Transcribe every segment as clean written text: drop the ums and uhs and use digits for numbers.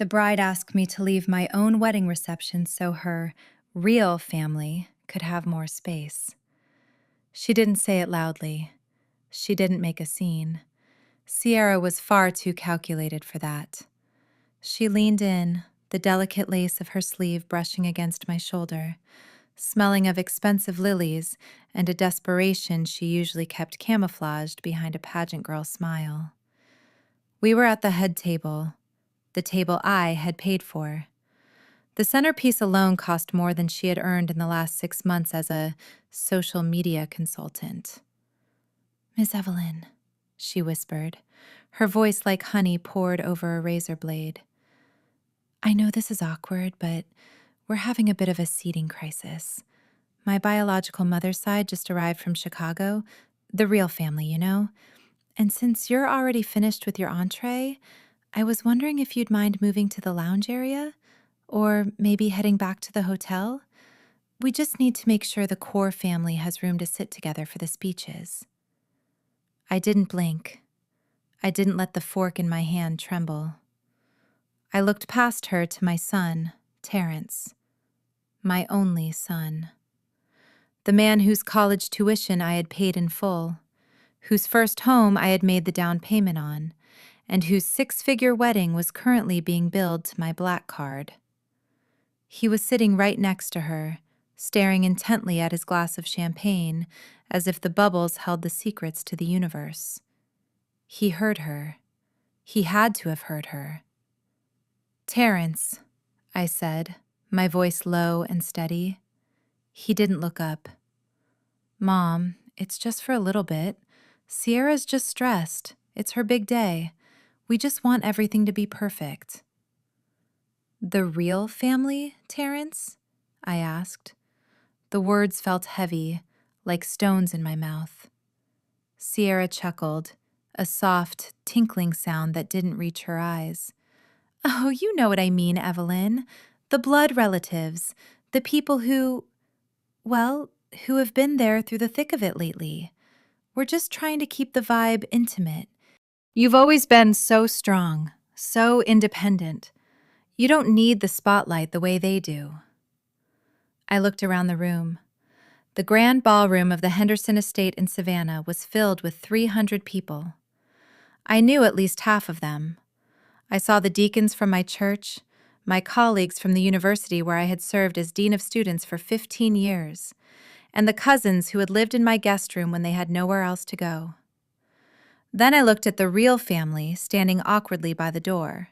The bride asked me to leave my own wedding reception so her real family could have more space. She didn't say it loudly. She didn't make a scene. Sierra was far too calculated for that. She leaned in, the delicate lace of her sleeve brushing against my shoulder, smelling of expensive lilies and a desperation she usually kept camouflaged behind a pageant girl smile. We were at the head table, the table I had paid for. The centerpiece alone cost more than she had earned in the last 6 months as a social media consultant. "Miss Evelyn," she whispered, her voice like honey poured over a razor blade. "I know this is awkward, but we're having a bit of a seating crisis. My biological mother's side just arrived from Chicago, the real family, you know. And since you're already finished with your entree, I was wondering if you'd mind moving to the lounge area, or maybe heading back to the hotel. We just need to make sure the core family has room to sit together for the speeches." I didn't blink. I didn't let the fork in my hand tremble. I looked past her to my son, Terrence, my only son. The man whose college tuition I had paid in full, whose first home I had made the down payment on, and whose 6-figure wedding was currently being billed to my black card. He was sitting right next to her, staring intently at his glass of champagne, as if the bubbles held the secrets to the universe. He heard her. He had to have heard her. "Terrence," I said, my voice low and steady. He didn't look up. "Mom, it's just for a little bit. Sierra's just stressed. It's her big day. We just want everything to be perfect." "The real family, Terrence?" I asked. The words felt heavy, like stones in my mouth. Sierra chuckled, a soft, tinkling sound that didn't reach her eyes. "Oh, you know what I mean, Evelyn. The blood relatives, the people who have been there through the thick of it lately. We're just trying to keep the vibe intimate. You've always been so strong, so independent. You don't need the spotlight the way they do." I looked around the room. The grand ballroom of the Henderson Estate in Savannah was filled with 300 people. I knew at least half of them. I saw the deacons from my church, my colleagues from the university where I had served as dean of students for 15 years, and the cousins who had lived in my guest room when they had nowhere else to go. Then I looked at the real family standing awkwardly by the door.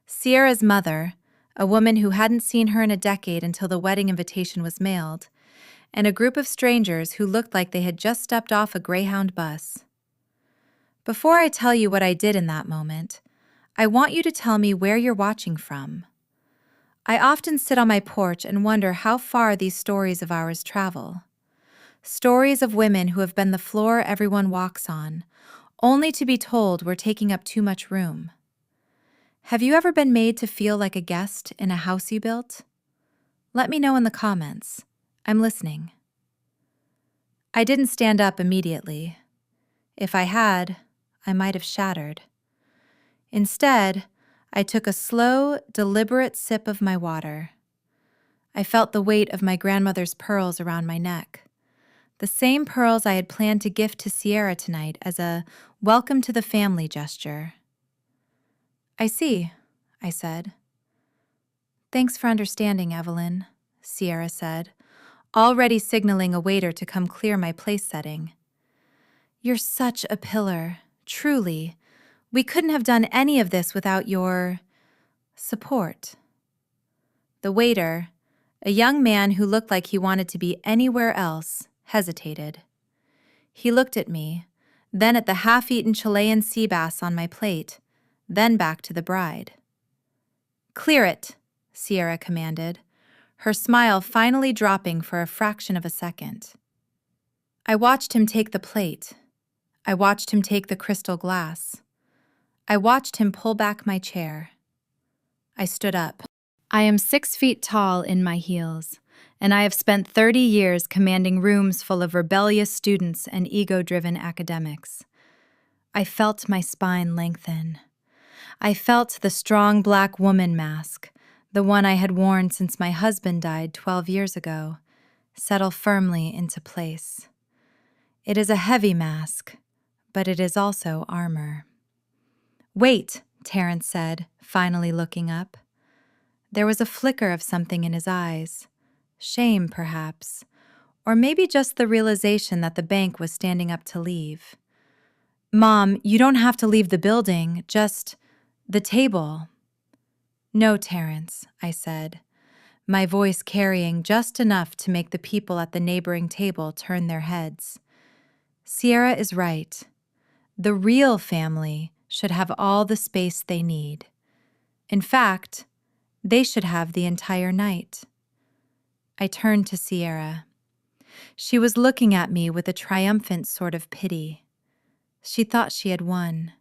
Sierra's mother, a woman who hadn't seen her in a decade until the wedding invitation was mailed, and a group of strangers who looked like they had just stepped off a Greyhound bus. Before I tell you what I did in that moment, I want you to tell me where you're watching from. I often sit on my porch and wonder how far these stories of ours travel. Stories of women who have been the floor everyone walks on, only to be told we're taking up too much room. Have you ever been made to feel like a guest in a house you built? Let me know in the comments. I'm listening. I didn't stand up immediately. If I had, I might have shattered. Instead, I took a slow, deliberate sip of my water. I felt the weight of my grandmother's pearls around my neck. The same pearls I had planned to gift to Sierra tonight as a welcome to the family gesture. "I see," I said. "Thanks for understanding, Evelyn," Sierra said, already signaling a waiter to come clear my place setting. "You're such a pillar, truly. We couldn't have done any of this without your support." The waiter, a young man who looked like he wanted to be anywhere else, hesitated. He looked at me, then at the half-eaten Chilean sea bass on my plate, then back to the bride. "Clear it," Sierra commanded, her smile finally dropping for a fraction of a second. I watched him take the plate. I watched him take the crystal glass. I watched him pull back my chair. I stood up. I am 6 feet tall in my heels, and I have spent 30 years commanding rooms full of rebellious students and ego-driven academics. I felt my spine lengthen. I felt the strong black woman mask, the one I had worn since my husband died 12 years ago, settle firmly into place. It is a heavy mask, but it is also armor. "Wait," Terrence said, finally looking up. There was a flicker of something in his eyes. Shame, perhaps. Or maybe just the realization that the bank was standing up to leave. "Mom, you don't have to leave the building, just the table." "No, Terrence," I said, my voice carrying just enough to make the people at the neighboring table turn their heads. "Sierra is right. The real family should have all the space they need. In fact, they should have the entire night." I turned to Sierra. She was looking at me with a triumphant sort of pity. She thought she had won.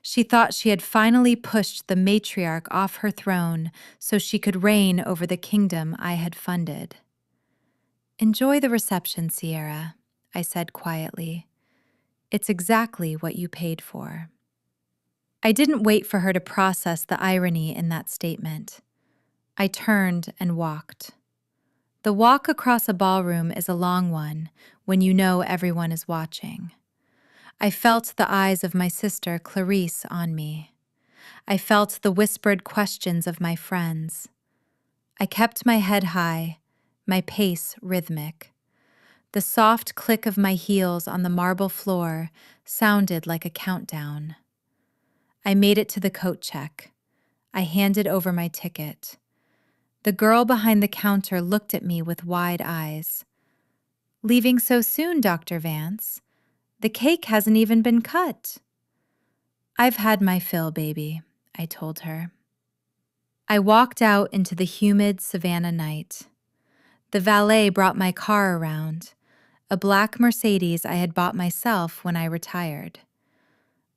She thought she had finally pushed the matriarch off her throne so she could reign over the kingdom I had funded. "Enjoy the reception, Sierra," I said quietly. "It's exactly what you paid for." I didn't wait for her to process the irony in that statement. I turned and walked. The walk across a ballroom is a long one when you know everyone is watching. I felt the eyes of my sister Clarice on me. I felt the whispered questions of my friends. I kept my head high, my pace rhythmic. The soft click of my heels on the marble floor sounded like a countdown. I made it to the coat check. I handed over my ticket. The girl behind the counter looked at me with wide eyes. "Leaving so soon, Dr. Vance? The cake hasn't even been cut." "I've had my fill, baby," I told her. I walked out into the humid Savannah night. The valet brought my car around, a black Mercedes I had bought myself when I retired.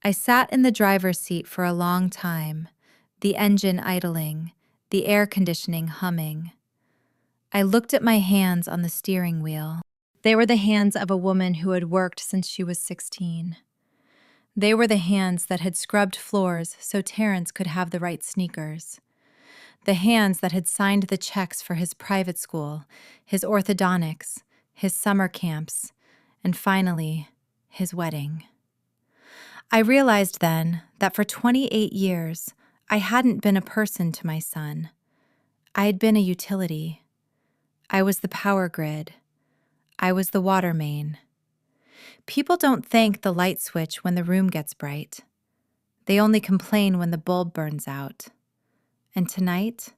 I sat in the driver's seat for a long time, the engine idling, the air conditioning humming. I looked at my hands on the steering wheel. They were the hands of a woman who had worked since she was 16. They were the hands that had scrubbed floors so Terrence could have the right sneakers. The hands that had signed the checks for his private school, his orthodontics, his summer camps, and finally, his wedding. I realized then that for 28 years, I hadn't been a person to my son. I had been a utility. I was the power grid. I was the water main. People don't thank the light switch when the room gets bright. They only complain when the bulb burns out. And tonight,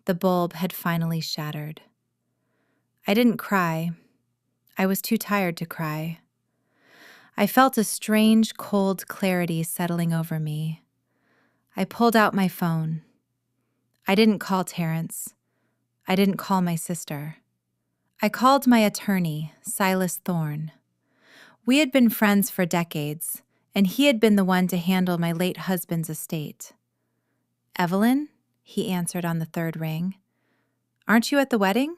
the bulb had finally shattered. I didn't cry. I was too tired to cry. I felt a strange, cold clarity settling over me. I pulled out my phone. I didn't call Terrence. I didn't call my sister. I called my attorney, Silas Thorne. We had been friends for decades, and he had been the one to handle my late husband's estate. "Evelyn?" he answered on the third ring. "Aren't you at the wedding?"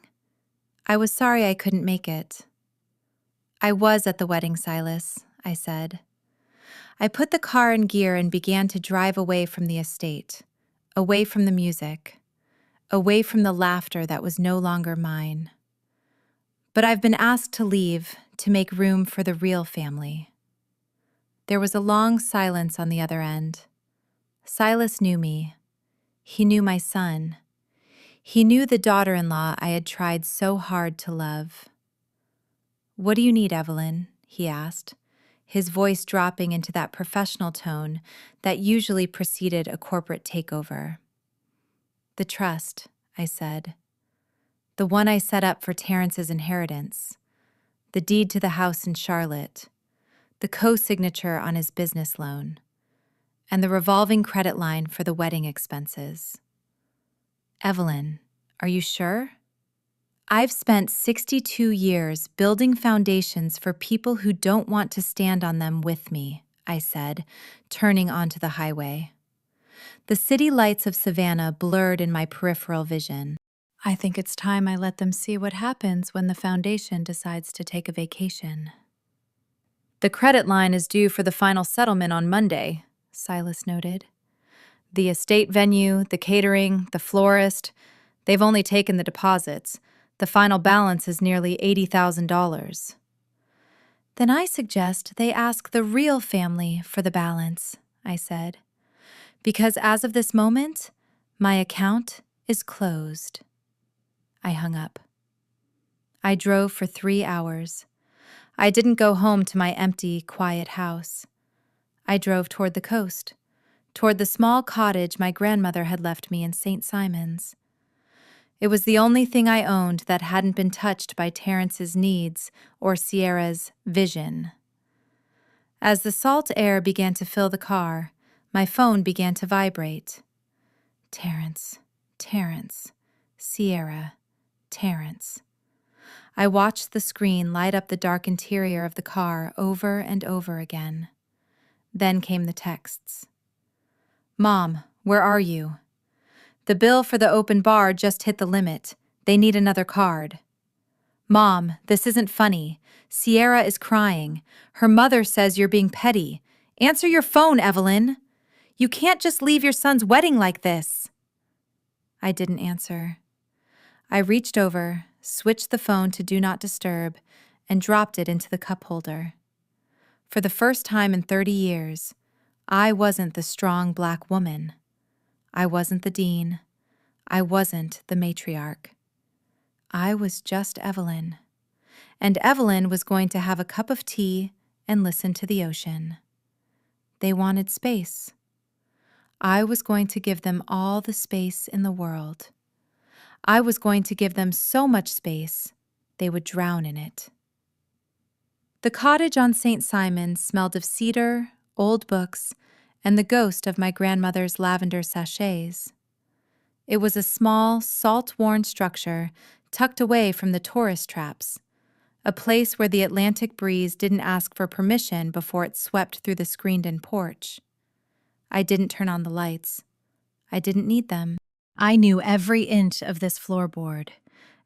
"I was sorry I couldn't make it." "I was at the wedding, Silas," I said. I put the car in gear and began to drive away from the estate, away from the music, away from the laughter that was no longer mine. But I've been asked to leave to make room for the real family. There was a long silence on the other end. Silas knew me. He knew my son. He knew the daughter-in-law I had tried so hard to love. "What do you need, Evelyn?" he asked, his voice dropping into that professional tone that usually preceded a corporate takeover. "The trust," I said. "The one I set up for Terrence's inheritance. The deed to the house in Charlotte. The co-signature on his business loan. And the revolving credit line for the wedding expenses." "Evelyn, are you sure?" "I've spent 62 years building foundations for people who don't want to stand on them with me," I said, turning onto the highway. The city lights of Savannah blurred in my peripheral vision. I think it's time I let them see what happens when the foundation decides to take a vacation. "The credit line is due for the final settlement on Monday," Silas noted. The estate venue, the catering, the florist, they've only taken the deposits. The final balance is nearly $80,000. Then I suggest they ask the real family for the balance, I said, because as of this moment, my account is closed. I hung up. I drove for 3 hours. I didn't go home to my empty, quiet house. I drove toward the coast, toward the small cottage my grandmother had left me in St. Simon's. It was the only thing I owned that hadn't been touched by Terrence's needs or Sierra's vision. As the salt air began to fill the car, my phone began to vibrate. Terrence, Terrence, Sierra, Terrence. I watched the screen light up the dark interior of the car over and over again. Then came the texts. Mom, where are you? The bill for the open bar just hit the limit. They need another card. Mom, this isn't funny. Sierra is crying. Her mother says you're being petty. Answer your phone, Evelyn. You can't just leave your son's wedding like this. I didn't answer. I reached over, switched the phone to Do Not Disturb, and dropped it into the cup holder. For the first time in 30 years, I wasn't the strong black woman. I wasn't the dean. I wasn't the matriarch. I was just Evelyn. And Evelyn was going to have a cup of tea and listen to the ocean. They wanted space. I was going to give them all the space in the world. I was going to give them so much space, they would drown in it. The cottage on St. Simon's smelled of cedar, old books, and the ghost of my grandmother's lavender sachets. It was a small, salt-worn structure tucked away from the tourist traps, a place where the Atlantic breeze didn't ask for permission before it swept through the screened-in porch. I didn't turn on the lights. I didn't need them. I knew every inch of this floorboard,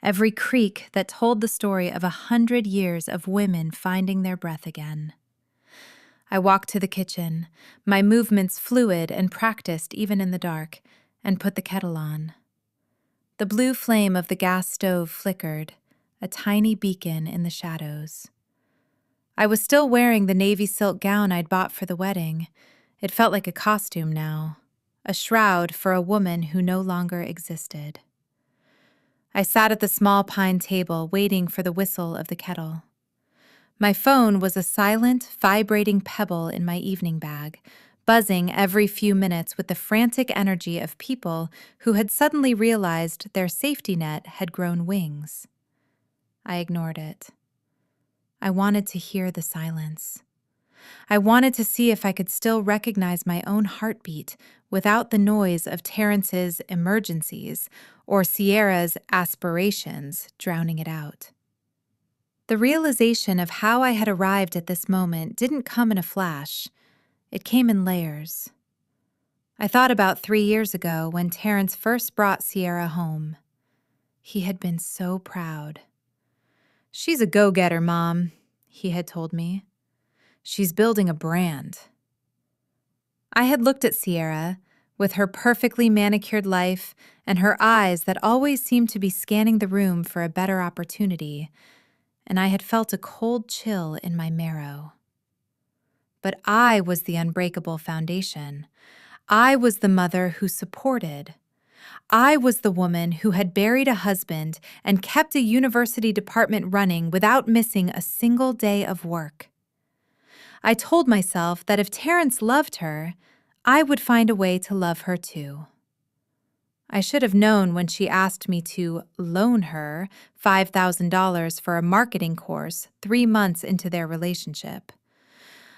every creak that told the story of 100 years of women finding their breath again. I walked to the kitchen, my movements fluid and practiced even in the dark, and put the kettle on. The blue flame of the gas stove flickered, a tiny beacon in the shadows. I was still wearing the navy silk gown I'd bought for the wedding. It felt like a costume now, a shroud for a woman who no longer existed. I sat at the small pine table waiting for the whistle of the kettle. My phone was a silent, vibrating pebble in my evening bag, buzzing every few minutes with the frantic energy of people who had suddenly realized their safety net had grown wings. I ignored it. I wanted to hear the silence. I wanted to see if I could still recognize my own heartbeat without the noise of Terrence's emergencies or Sierra's aspirations drowning it out. The realization of how I had arrived at this moment didn't come in a flash. It came in layers. I thought about 3 years ago when Terrence first brought Sierra home. He had been so proud. "She's a go-getter, Mom," he had told me. "She's building a brand." I had looked at Sierra, with her perfectly manicured life and her eyes that always seemed to be scanning the room for a better opportunity, and I had felt a cold chill in my marrow. But I was the unbreakable foundation. I was the mother who supported. I was the woman who had buried a husband and kept a university department running without missing a single day of work. I told myself that if Terrence loved her, I would find a way to love her too. I should have known when she asked me to loan her $5,000 for a marketing course 3 months into their relationship.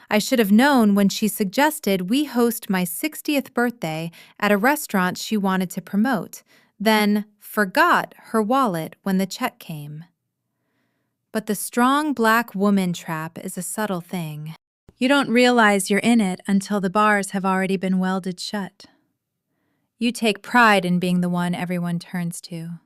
I should have known when she suggested we host my 60th birthday at a restaurant she wanted to promote, then forgot her wallet when the check came. But the strong black woman trap is a subtle thing. You don't realize you're in it until the bars have already been welded shut. You take pride in being the one everyone turns to.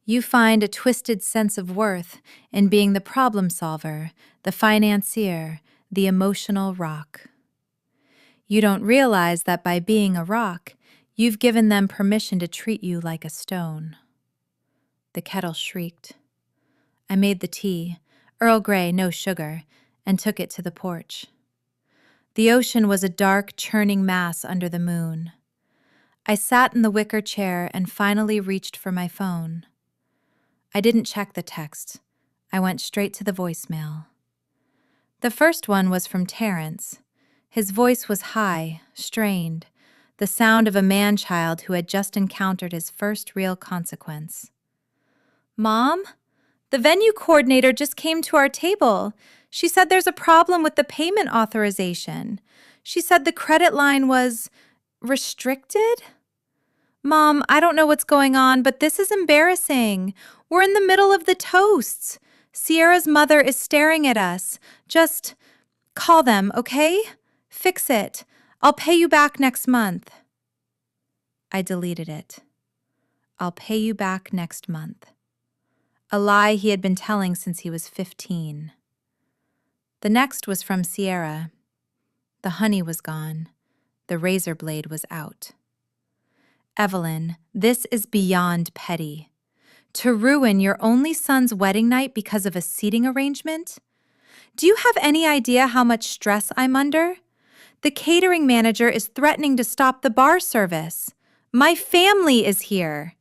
You find a twisted sense of worth in being the problem solver, the financier, the emotional rock. You don't realize that by being a rock, you've given them permission to treat you like a stone. The kettle shrieked. I made the tea, Earl Grey, no sugar, and took it to the porch. The ocean was a dark, churning mass under the moon. I sat in the wicker chair and finally reached for my phone. I didn't check the text. I went straight to the voicemail. The first one was from Terrence. His voice was high, strained, the sound of a man-child who had just encountered his first real consequence. "Mom? The venue coordinator just came to our table. She said there's a problem with the payment authorization. She said the credit line was restricted? Mom, I don't know what's going on, but this is embarrassing. We're in the middle of the toasts. Sierra's mother is staring at us. Just call them, okay? Fix it. I'll pay you back next month." I deleted it. I'll pay you back next month. A lie he had been telling since he was 15. The next was from Sierra. The honey was gone. The razor blade was out. "Evelyn, this is beyond petty. To ruin your only son's wedding night because of a seating arrangement? Do you have any idea how much stress I'm under? The catering manager is threatening to stop the bar service. My family is here.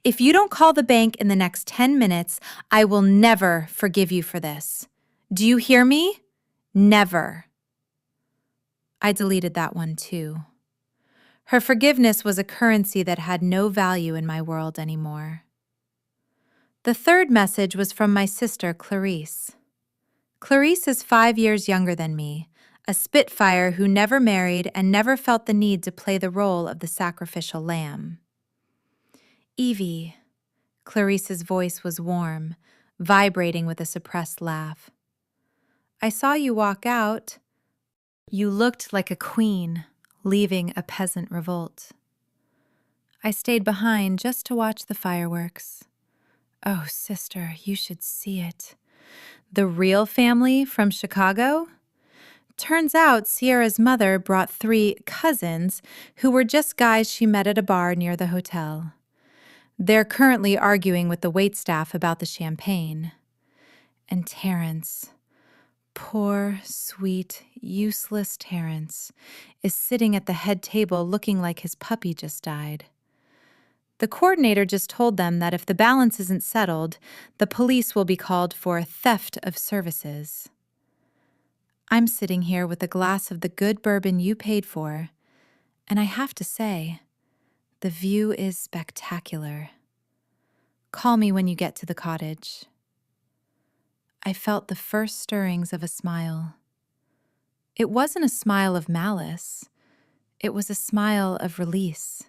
If you don't call the bank in the next 10 minutes, I will never forgive you for this. Do you hear me? Never." I deleted that one too. Her forgiveness was a currency that had no value in my world anymore. The third message was from my sister, Clarice. Clarice is 5 years younger than me, a spitfire who never married and never felt the need to play the role of the sacrificial lamb. "Evie," Clarice's voice was warm, vibrating with a suppressed laugh. "I saw you walk out. You looked like a queen, leaving a peasant revolt. I stayed behind just to watch the fireworks. Oh, sister, you should see it. The real family from Chicago? Turns out Sierra's mother brought 3 cousins who were just guys she met at a bar near the hotel. They're currently arguing with the waitstaff about the champagne. And Terrence, poor, sweet, useless Terrence, is sitting at the head table looking like his puppy just died. The coordinator just told them that if the balance isn't settled, the police will be called for theft of services. I'm sitting here with a glass of the good bourbon you paid for, and I have to say, the view is spectacular. Call me when you get to the cottage." I felt the first stirrings of a smile. It wasn't a smile of malice. It was a smile of release.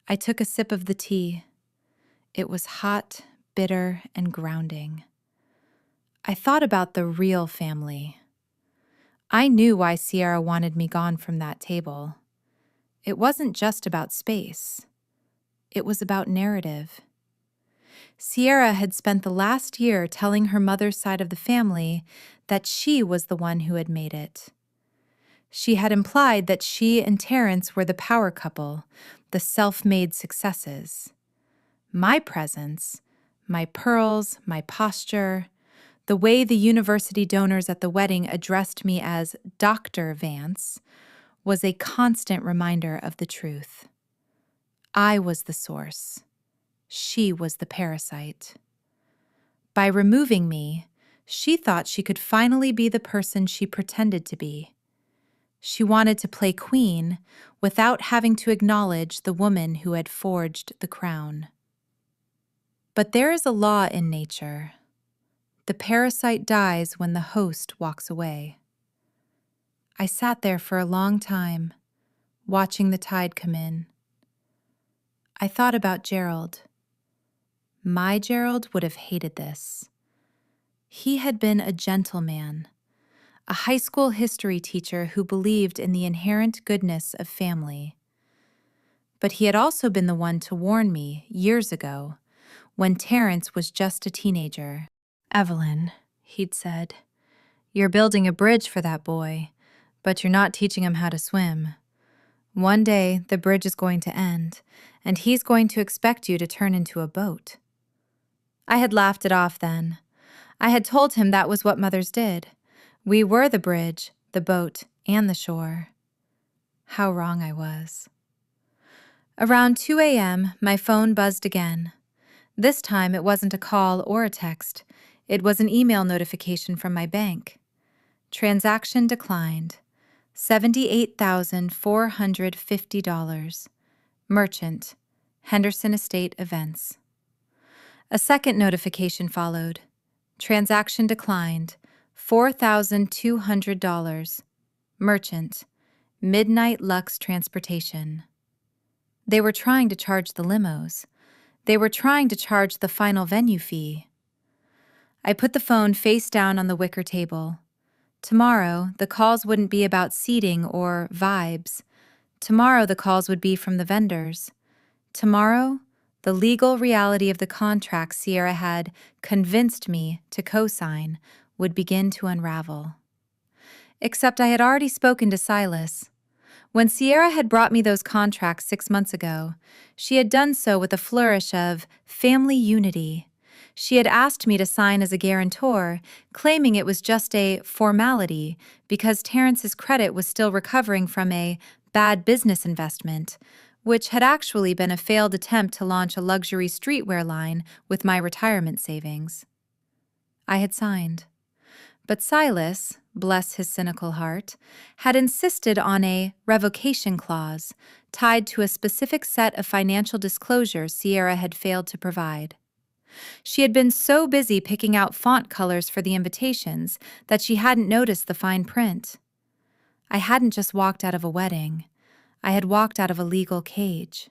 I took a sip of the tea. It was hot, bitter, and grounding. I thought about the real family. I knew why Sierra wanted me gone from that table. It wasn't just about space. It was about narrative. Sierra had spent the last year telling her mother's side of the family that she was the one who had made it. She had implied that she and Terrence were the power couple, the self-made successes. My presence, my pearls, my posture, the way the university donors at the wedding addressed me as Dr. Vance was a constant reminder of the truth. I was the source. She was the parasite. By removing me, she thought she could finally be the person she pretended to be. She wanted to play queen without having to acknowledge the woman who had forged the crown. But there is a law in nature. The parasite dies when the host walks away. I sat there for a long time, watching the tide come in. I thought about Gerald. My Gerald would have hated this. He had been a gentleman, a high school history teacher who believed in the inherent goodness of family. But he had also been the one to warn me years ago, when Terrence was just a teenager. "Evelyn," he'd said, "you're building a bridge for that boy, But you're not teaching him how to swim. One day, the bridge is going to end, and he's going to expect you to turn into a boat. I had laughed it off then. I had told him that was what mothers did. We were the bridge, the boat, and the shore. How wrong I was. Around 2 a.m., my phone buzzed again. This time, it wasn't a call or a text. It was an email notification from my bank. Transaction declined. $78,450. Merchant, Henderson Estate Events. A second notification followed. Transaction declined. $4,200. Merchant, Midnight Lux Transportation. They were trying to charge the limos. They were trying to charge the final venue fee. I put the phone face down on the wicker table. Tomorrow, the calls wouldn't be about seating or vibes. Tomorrow, the calls would be from the vendors. Tomorrow, the legal reality of the contract Sierra had convinced me to co-sign would begin to unravel. Except I had already spoken to Silas. When Sierra had brought me those contracts 6 months ago, she had done so with a flourish of family unity. She had asked me to sign as a guarantor, claiming it was just a formality because Terrence's credit was still recovering from a bad business investment, which had actually been a failed attempt to launch a luxury streetwear line with my retirement savings. I had signed. But Silas, bless his cynical heart, had insisted on a revocation clause tied to a specific set of financial disclosures Sierra had failed to provide. She had been so busy picking out font colors for the invitations that she hadn't noticed the fine print. I hadn't just walked out of a wedding. I had walked out of a legal cage.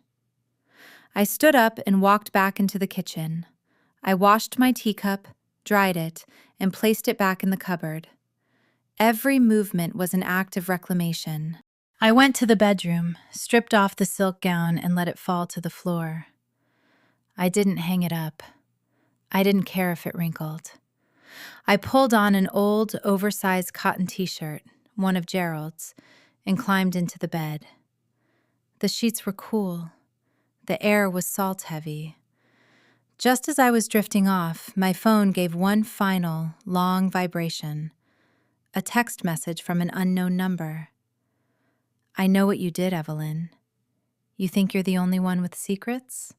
I stood up and walked back into the kitchen. I washed my teacup, dried it, and placed it back in the cupboard. Every movement was an act of reclamation. I went to the bedroom, stripped off the silk gown, and let it fall to the floor. I didn't hang it up. I didn't care if it wrinkled. I pulled on an old, oversized cotton t-shirt, one of Gerald's, and climbed into the bed. The sheets were cool. The air was salt-heavy. Just as I was drifting off, my phone gave one final, long vibration. A text message from an unknown number. I know what you did, Evelyn. You think you're the only one with secrets?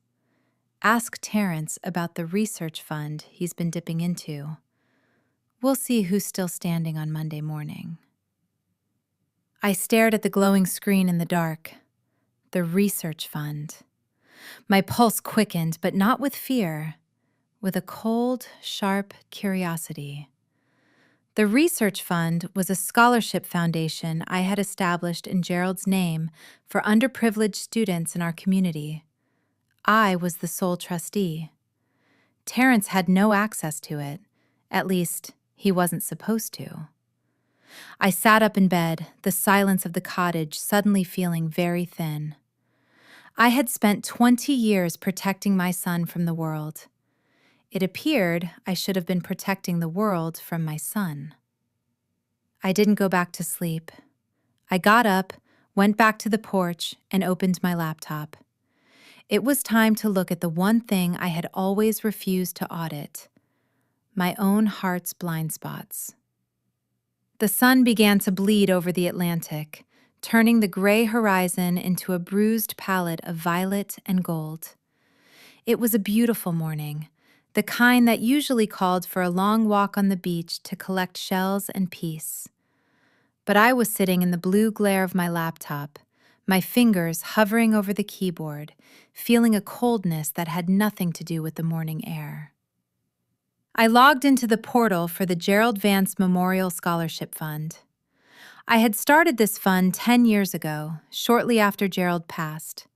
Ask Terrence about the research fund he's been dipping into. We'll see who's still standing on Monday morning. I stared at the glowing screen in the dark. The research fund. My pulse quickened, but not with fear, with a cold, sharp curiosity. The research fund was a scholarship foundation I had established in Gerald's name for underprivileged students in our community. I was the sole trustee. Terrence had no access to it. At least, he wasn't supposed to. I sat up in bed, the silence of the cottage suddenly feeling very thin. I had spent 20 years protecting my son from the world. It appeared I should have been protecting the world from my son. I didn't go back to sleep. I got up, went back to the porch, and opened my laptop. It was time to look at the one thing I had always refused to audit: my own heart's blind spots. The sun began to bleed over the Atlantic, turning the gray horizon into a bruised palette of violet and gold. It was a beautiful morning, the kind that usually called for a long walk on the beach to collect shells and peace. But I was sitting in the blue glare of my laptop, my fingers hovering over the keyboard, feeling a coldness that had nothing to do with the morning air. I logged into the portal for the Gerald Vance Memorial Scholarship Fund. I had started this fund 10 years ago, shortly after Gerald passed.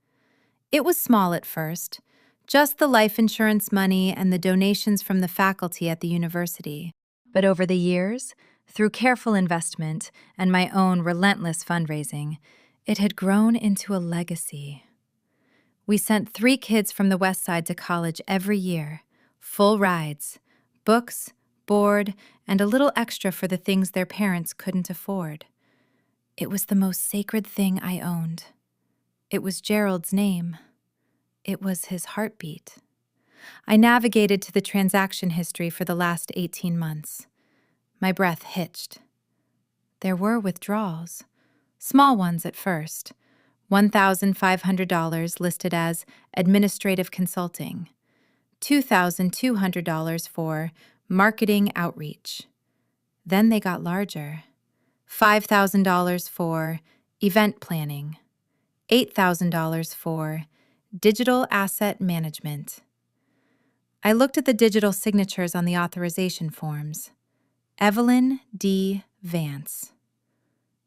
It was small at first, just the life insurance money and the donations from the faculty at the university. But over the years, through careful investment and my own relentless fundraising, it had grown into a legacy. We sent 3 kids from the West Side to college every year, full rides, books, board, and a little extra for the things their parents couldn't afford. It was the most sacred thing I owned. It was Gerald's name. It was his heartbeat. I navigated to the transaction history for the last 18 months. My breath hitched. There were withdrawals. Small ones at first. $1,500 listed as administrative consulting. $2,200 for marketing outreach. Then they got larger. $5,000 for event planning. $8,000 for digital asset management. I looked at the digital signatures on the authorization forms. Evelyn D. Vance.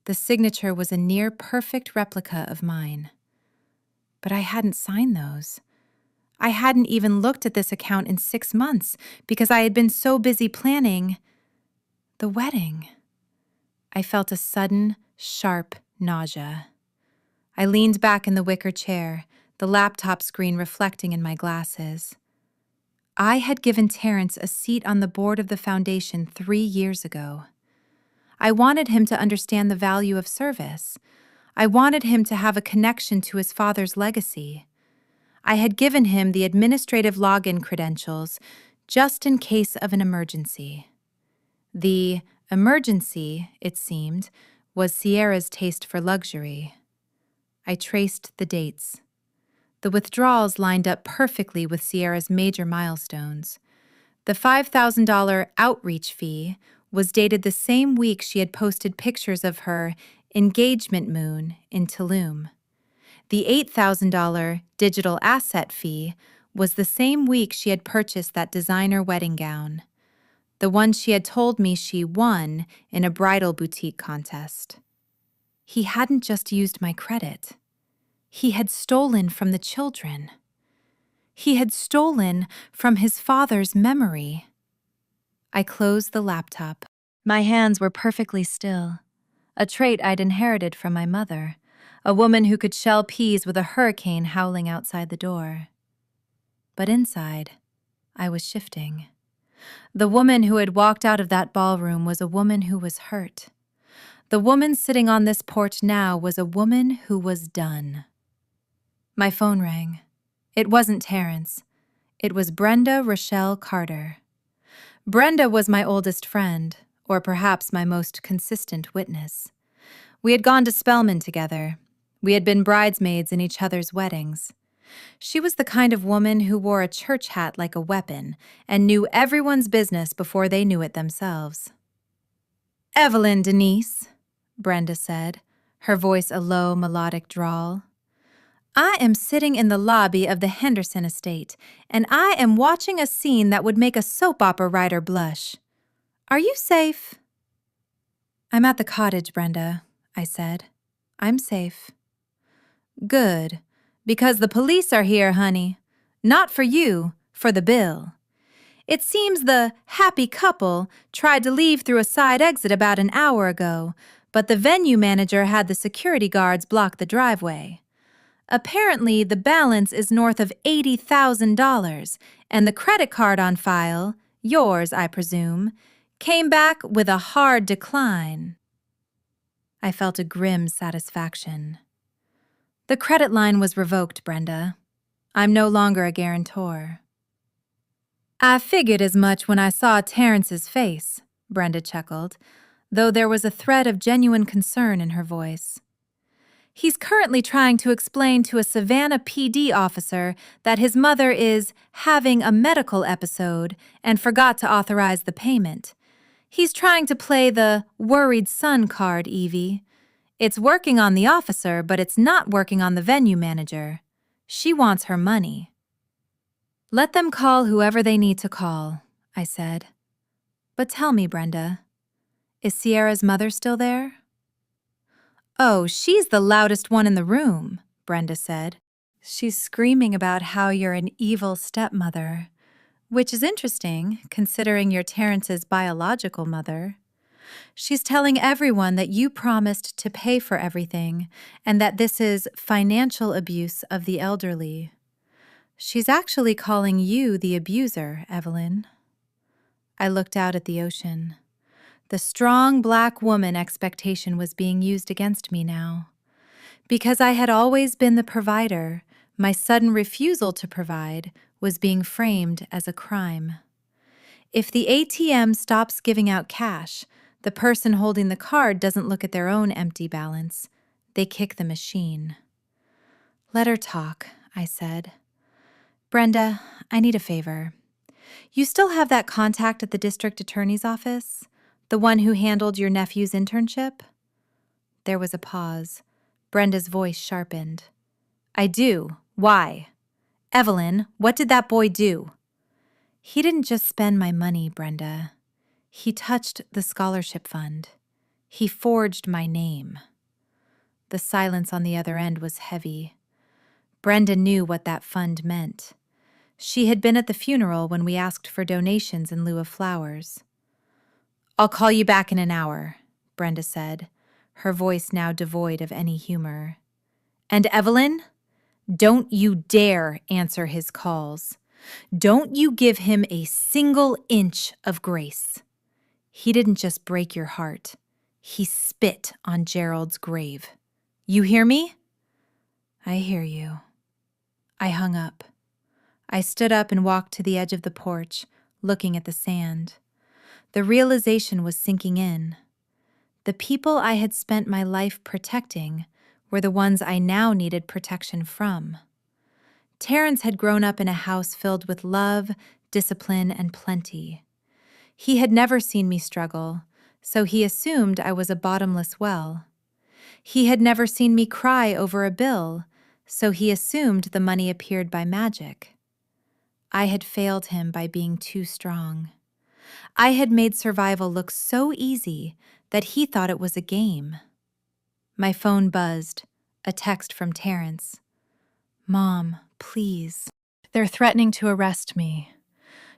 The signature was a near-perfect replica of mine. But I hadn't signed those. I hadn't even looked at this account in 6 months because I had been so busy planning the wedding. I felt a sudden, sharp nausea. I leaned back in the wicker chair, the laptop screen reflecting in my glasses. I had given Terrence a seat on the board of the foundation 3 years ago. I wanted him to understand the value of service. I wanted him to have a connection to his father's legacy. I had given him the administrative login credentials just in case of an emergency. The emergency, it seemed, was Sierra's taste for luxury. I traced the dates. The withdrawals lined up perfectly with Sierra's major milestones. The $5,000 outreach fee was dated the same week she had posted pictures of her engagement moon in Tulum. The $8,000 digital asset fee was the same week she had purchased that designer wedding gown, the one she had told me she won in a bridal boutique contest. He hadn't just used my credit. He had stolen from the children. He had stolen from his father's memory. I closed the laptop. My hands were perfectly still, a trait I'd inherited from my mother, a woman who could shell peas with a hurricane howling outside the door. But inside, I was shifting. The woman who had walked out of that ballroom was a woman who was hurt. The woman sitting on this porch now was a woman who was done. My phone rang. It wasn't Terrence. It was Brenda Rochelle Carter. Brenda was my oldest friend, or perhaps my most consistent witness. We had gone to Spelman together. We had been bridesmaids in each other's weddings. She was the kind of woman who wore a church hat like a weapon and knew everyone's business before they knew it themselves. "Evelyn, Denise," Brenda said, her voice a low, melodic drawl. "I am sitting in the lobby of the Henderson estate, and I am watching a scene that would make a soap opera writer blush. Are you safe?" "I'm at the cottage, Brenda," I said. "I'm safe." "Good, because the police are here, honey. Not for you, for the bill. It seems the happy couple tried to leave through a side exit about an hour ago, but the venue manager had the security guards block the driveway. Apparently, the balance is north of $80,000, and the credit card on file, yours, I presume, came back with a hard decline." I felt a grim satisfaction. "The credit line was revoked, Brenda. I'm no longer a guarantor." "I figured as much when I saw Terrence's face," Brenda chuckled, though there was a thread of genuine concern in her voice. "He's currently trying to explain to a Savannah PD officer that his mother is having a medical episode and forgot to authorize the payment. He's trying to play the worried son card, Evie. It's working on the officer, but it's not working on the venue manager. She wants her money." "Let them call whoever they need to call," I said. "But tell me, Brenda, is Sierra's mother still there?" "Oh, she's the loudest one in the room," Brenda said. "She's screaming about how you're an evil stepmother, which is interesting, considering you're Terrence's biological mother. She's telling everyone that you promised to pay for everything and that this is financial abuse of the elderly. She's actually calling you the abuser, Evelyn." I looked out at the ocean. The strong black woman expectation was being used against me now. Because I had always been the provider, my sudden refusal to provide was being framed as a crime. If the ATM stops giving out cash, the person holding the card doesn't look at their own empty balance. They kick the machine. "Let her talk," I said. "Brenda, I need a favor. You still have that contact at the district attorney's office? The one who handled your nephew's internship?" There was a pause. Brenda's voice sharpened. "I do. Why? Evelyn, what did that boy do?" "He didn't just spend my money, Brenda. He touched the scholarship fund. He forged my name." The silence on the other end was heavy. Brenda knew what that fund meant. She had been at the funeral when we asked for donations in lieu of flowers. "I'll call you back in an hour," Brenda said, her voice now devoid of any humor. "And Evelyn, don't you dare answer his calls. Don't you give him a single inch of grace. He didn't just break your heart. He spit on Gerald's grave. You hear me?" "I hear you." I hung up. I stood up and walked to the edge of the porch, looking at the sand. The realization was sinking in. The people I had spent my life protecting were the ones I now needed protection from. Terrence had grown up in a house filled with love, discipline, and plenty. He had never seen me struggle, so he assumed I was a bottomless well. He had never seen me cry over a bill, so he assumed the money appeared by magic. I had failed him by being too strong. I had made survival look so easy that he thought it was a game. My phone buzzed, a text from Terrence. "Mom, please. They're threatening to arrest me.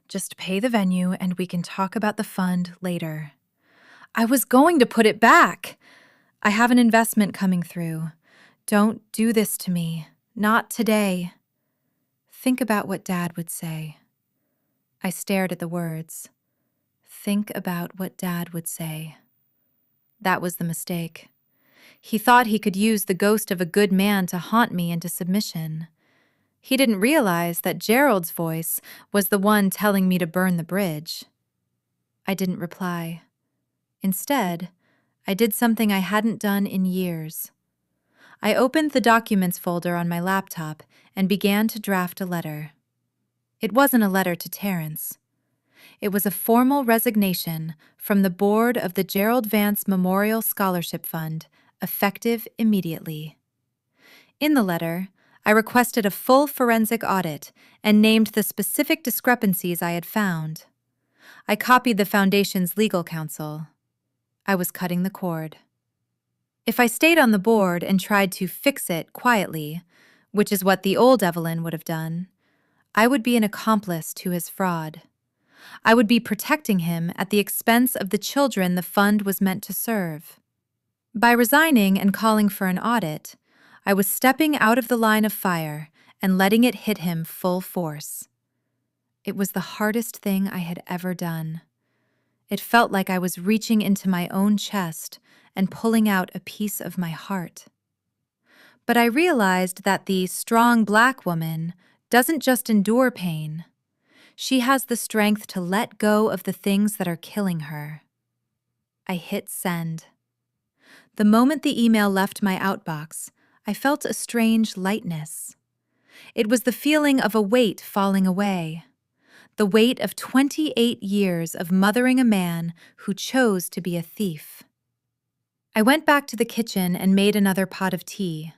Just pay the venue and we can talk about the fund later." I was going to put it back. "I have an investment coming through. Don't do this to me. Not today." "Think about what Dad would say." I stared at the words. Think about what Dad would say. That was the mistake. He thought he could use the ghost of a good man to haunt me into submission. He didn't realize that Gerald's voice was the one telling me to burn the bridge. I didn't reply. Instead, I did something I hadn't done in years. I opened the documents folder on my laptop and began to draft a letter. It wasn't a letter to Terrence. It was a formal resignation from the board of the Gerald Vance Memorial Scholarship Fund, effective immediately. In the letter, I requested a full forensic audit and named the specific discrepancies I had found. I copied the foundation's legal counsel. I was cutting the cord. If I stayed on the board and tried to fix it quietly, which is what the old Evelyn would have done, I would be an accomplice to his fraud. I would be protecting him at the expense of the children the fund was meant to serve. By resigning and calling for an audit, I was stepping out of the line of fire and letting it hit him full force. It was the hardest thing I had ever done. It felt like I was reaching into my own chest and pulling out a piece of my heart. But I realized that the strong black woman doesn't just endure pain. She has the strength to let go of the things that are killing her. I hit send. The moment the email left my outbox, I felt a strange lightness. It was the feeling of a weight falling away. The weight of 28 years of mothering a man who chose to be a thief. I went back to the kitchen and made another pot of tea.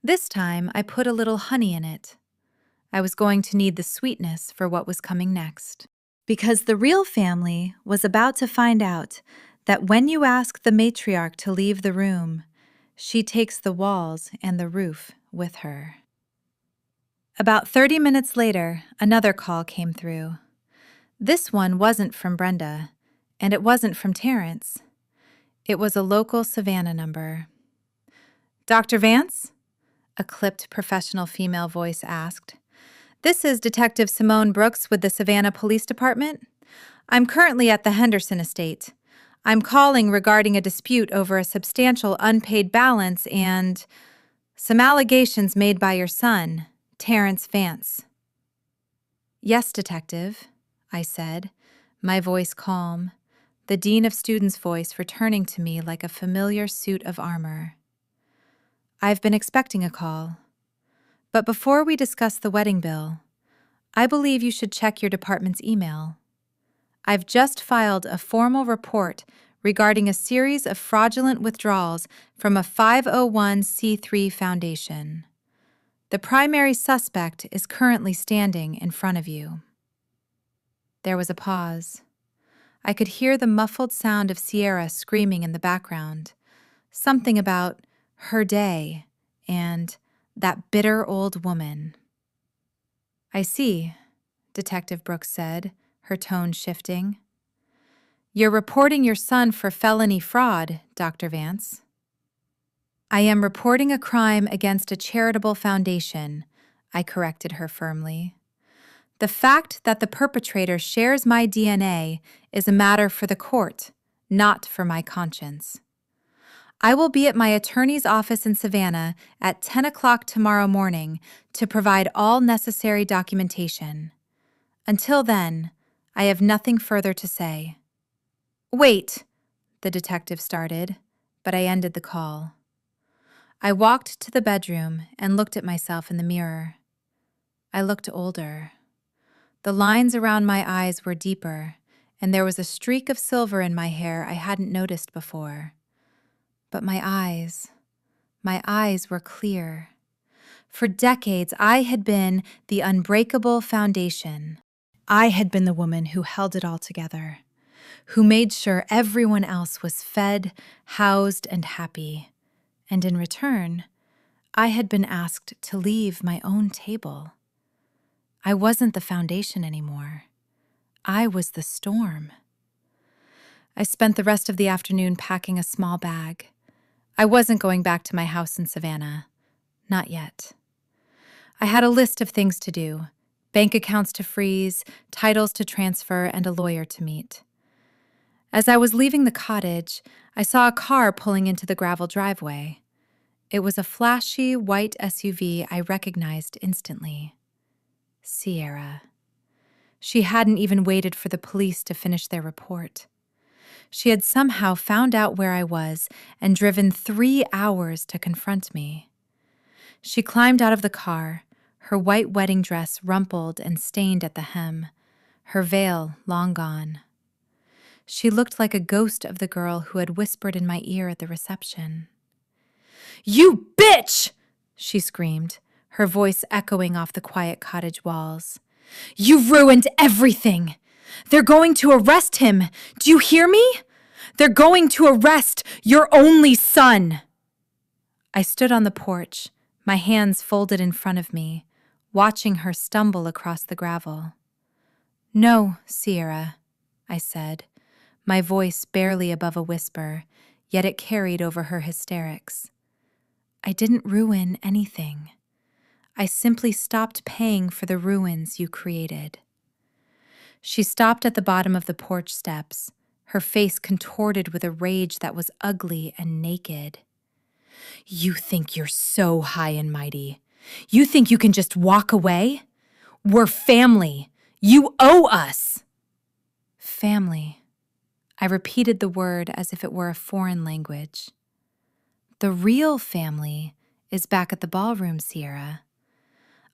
This time, I put a little honey in it. I was going to need the sweetness for what was coming next. Because the real family was about to find out that when you ask the matriarch to leave the room, she takes the walls and the roof with her. About 30 minutes later, another call came through. This one wasn't from Brenda, and it wasn't from Terrence. It was a local Savannah number. "Dr. Vance?" a clipped professional female voice asked. "This is Detective Simone Brooks with the Savannah Police Department. I'm currently at the Henderson estate. I'm calling regarding a dispute over a substantial unpaid balance and some allegations made by your son, Terrence Vance." "Yes, Detective," I said, my voice calm, the Dean of Students' voice returning to me like a familiar suit of armor. "I've been expecting a call. But before we discuss the wedding bill, I believe you should check your department's email. I've just filed a formal report regarding a series of fraudulent withdrawals from a 501c3 foundation. The primary suspect is currently standing in front of you." There was a pause. I could hear the muffled sound of Sierra screaming in the background, something about her day and that bitter old woman. "I see," Detective Brooks said, her tone shifting. "You're reporting your son for felony fraud, Dr. Vance." "I am reporting a crime against a charitable foundation," I corrected her firmly. "The fact that the perpetrator shares my DNA is a matter for the court, not for my conscience. I will be at my attorney's office in Savannah at 10 o'clock tomorrow morning to provide all necessary documentation. Until then, I have nothing further to say." "Wait," the detective started, but I ended the call. I walked to the bedroom and looked at myself in the mirror. I looked older. The lines around my eyes were deeper, and there was a streak of silver in my hair I hadn't noticed before. But my eyes were clear. For decades, I had been the unbreakable foundation. I had been the woman who held it all together, who made sure everyone else was fed, housed, and happy. And in return, I had been asked to leave my own table. I wasn't the foundation anymore. I was the storm. I spent the rest of the afternoon packing a small bag. I wasn't going back to my house in Savannah. Not yet. I had a list of things to do: bank accounts to freeze, titles to transfer, and a lawyer to meet. As I was leaving the cottage, I saw a car pulling into the gravel driveway. It was a flashy white SUV I recognized instantly. Sierra. She hadn't even waited for the police to finish their report. She had somehow found out where I was and driven 3 hours to confront me. She climbed out of the car, her white wedding dress rumpled and stained at the hem, her veil long gone. She looked like a ghost of the girl who had whispered in my ear at the reception. "You bitch!" she screamed, her voice echoing off the quiet cottage walls. "You've ruined everything! They're going to arrest him! Do you hear me? They're going to arrest your only son!" I stood on the porch, my hands folded in front of me, watching her stumble across the gravel. "No, Sierra," I said, my voice barely above a whisper, yet it carried over her hysterics. "I didn't ruin anything. I simply stopped paying for the ruins you created." She stopped at the bottom of the porch steps, her face contorted with a rage that was ugly and naked. "You think you're so high and mighty. You think you can just walk away? We're family. You owe us." Family. I repeated the word as if it were a foreign language. "The real family is back at the ballroom, Sierra.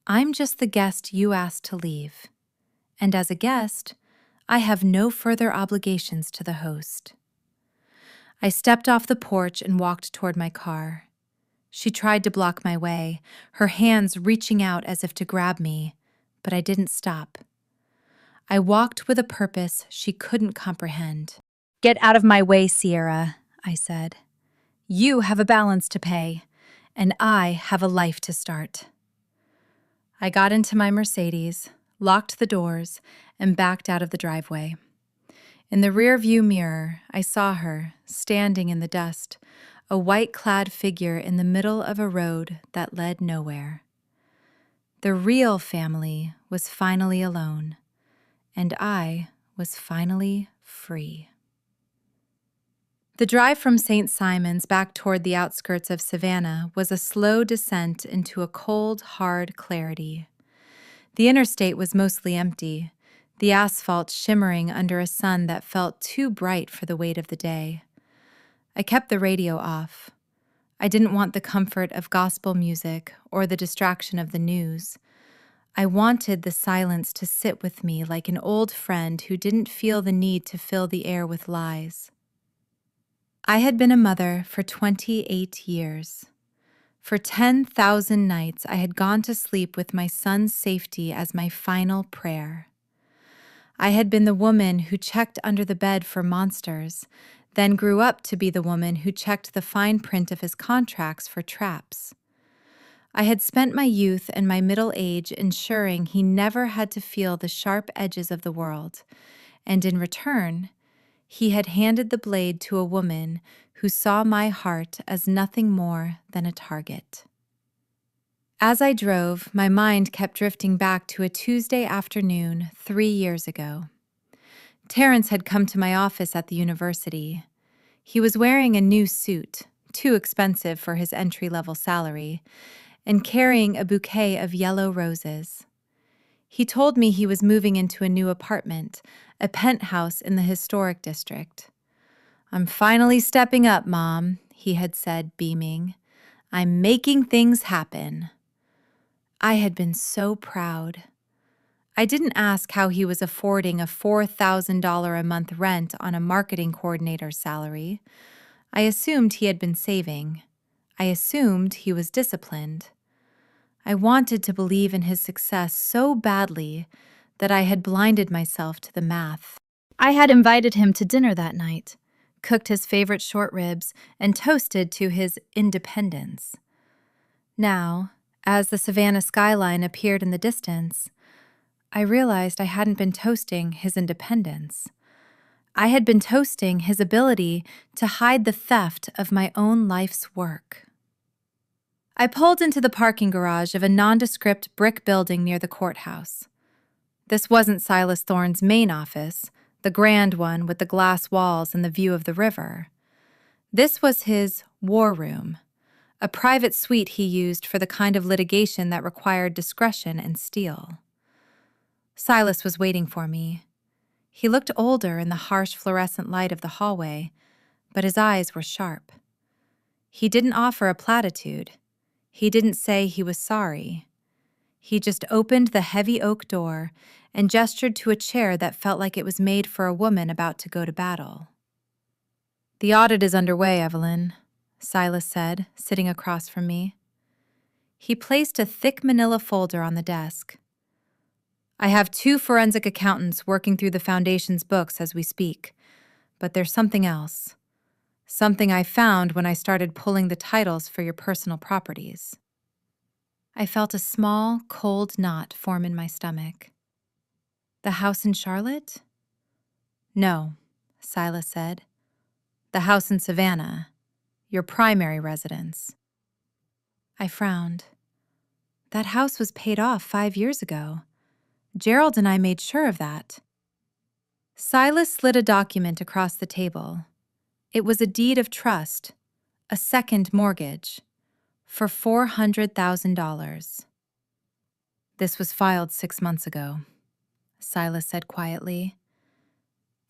I'm just the guest you asked to leave. And as a guest, I have no further obligations to the host." I stepped off the porch and walked toward my car. She tried to block my way, her hands reaching out as if to grab me, but I didn't stop. I walked with a purpose she couldn't comprehend. "Get out of my way, Sierra," I said. "You have a balance to pay, and I have a life to start." I got into my Mercedes, locked the doors, and backed out of the driveway. In the rear-view mirror, I saw her, standing in the dust, a white-clad figure in the middle of a road that led nowhere. The real family was finally alone, and I was finally free. The drive from St. Simon's back toward the outskirts of Savannah was a slow descent into a cold, hard clarity. The interstate was mostly empty, the asphalt shimmering under a sun that felt too bright for the weight of the day. I kept the radio off. I didn't want the comfort of gospel music or the distraction of the news. I wanted the silence to sit with me like an old friend who didn't feel the need to fill the air with lies. I had been a mother for 28 years. For 10,000 nights, I had gone to sleep with my son's safety as my final prayer. I had been the woman who checked under the bed for monsters, then grew up to be the woman who checked the fine print of his contracts for traps. I had spent my youth and my middle age ensuring he never had to feel the sharp edges of the world, and in return, he had handed the blade to a woman who saw my heart as nothing more than a target. As I drove, my mind kept drifting back to a Tuesday afternoon 3 years ago. Terrence had come to my office at the university. He was wearing a new suit, too expensive for his entry-level salary, and carrying a bouquet of yellow roses. He told me he was moving into a new apartment, a penthouse in the historic district. "I'm finally stepping up, Mom," he had said, beaming. "I'm making things happen." I had been so proud. I didn't ask how he was affording a $4,000 a month rent on a marketing coordinator's salary. I assumed he had been saving. I assumed he was disciplined. I wanted to believe in his success so badly that I had blinded myself to the math. I had invited him to dinner that night, cooked his favorite short ribs, and toasted to his independence. Now, as the Savannah skyline appeared in the distance, I realized I hadn't been toasting his independence. I had been toasting his ability to hide the theft of my own life's work. I pulled into the parking garage of a nondescript brick building near the courthouse. This wasn't Silas Thorne's main office, the grand one with the glass walls and the view of the river. This was his war room, a private suite he used for the kind of litigation that required discretion and steel. Silas was waiting for me. He looked older in the harsh fluorescent light of the hallway, but his eyes were sharp. He didn't offer a platitude. He didn't say he was sorry. He just opened the heavy oak door and gestured to a chair that felt like it was made for a woman about to go to battle. "The audit is underway, Evelyn," Silas said, sitting across from me. He placed a thick manila folder on the desk. "I have 2 forensic accountants working through the Foundation's books as we speak, but there's something else. Something I found when I started pulling the titles for your personal properties." I felt a small, cold knot form in my stomach. "The house in Charlotte?" "No," Silas said. "The house in Savannah, your primary residence." I frowned. That house was paid off 5 years ago. Gerald and I made sure of that. Silas slid a document across the table. It was a deed of trust, a second mortgage, for $400,000. "This was filed 6 months ago," Silas said quietly.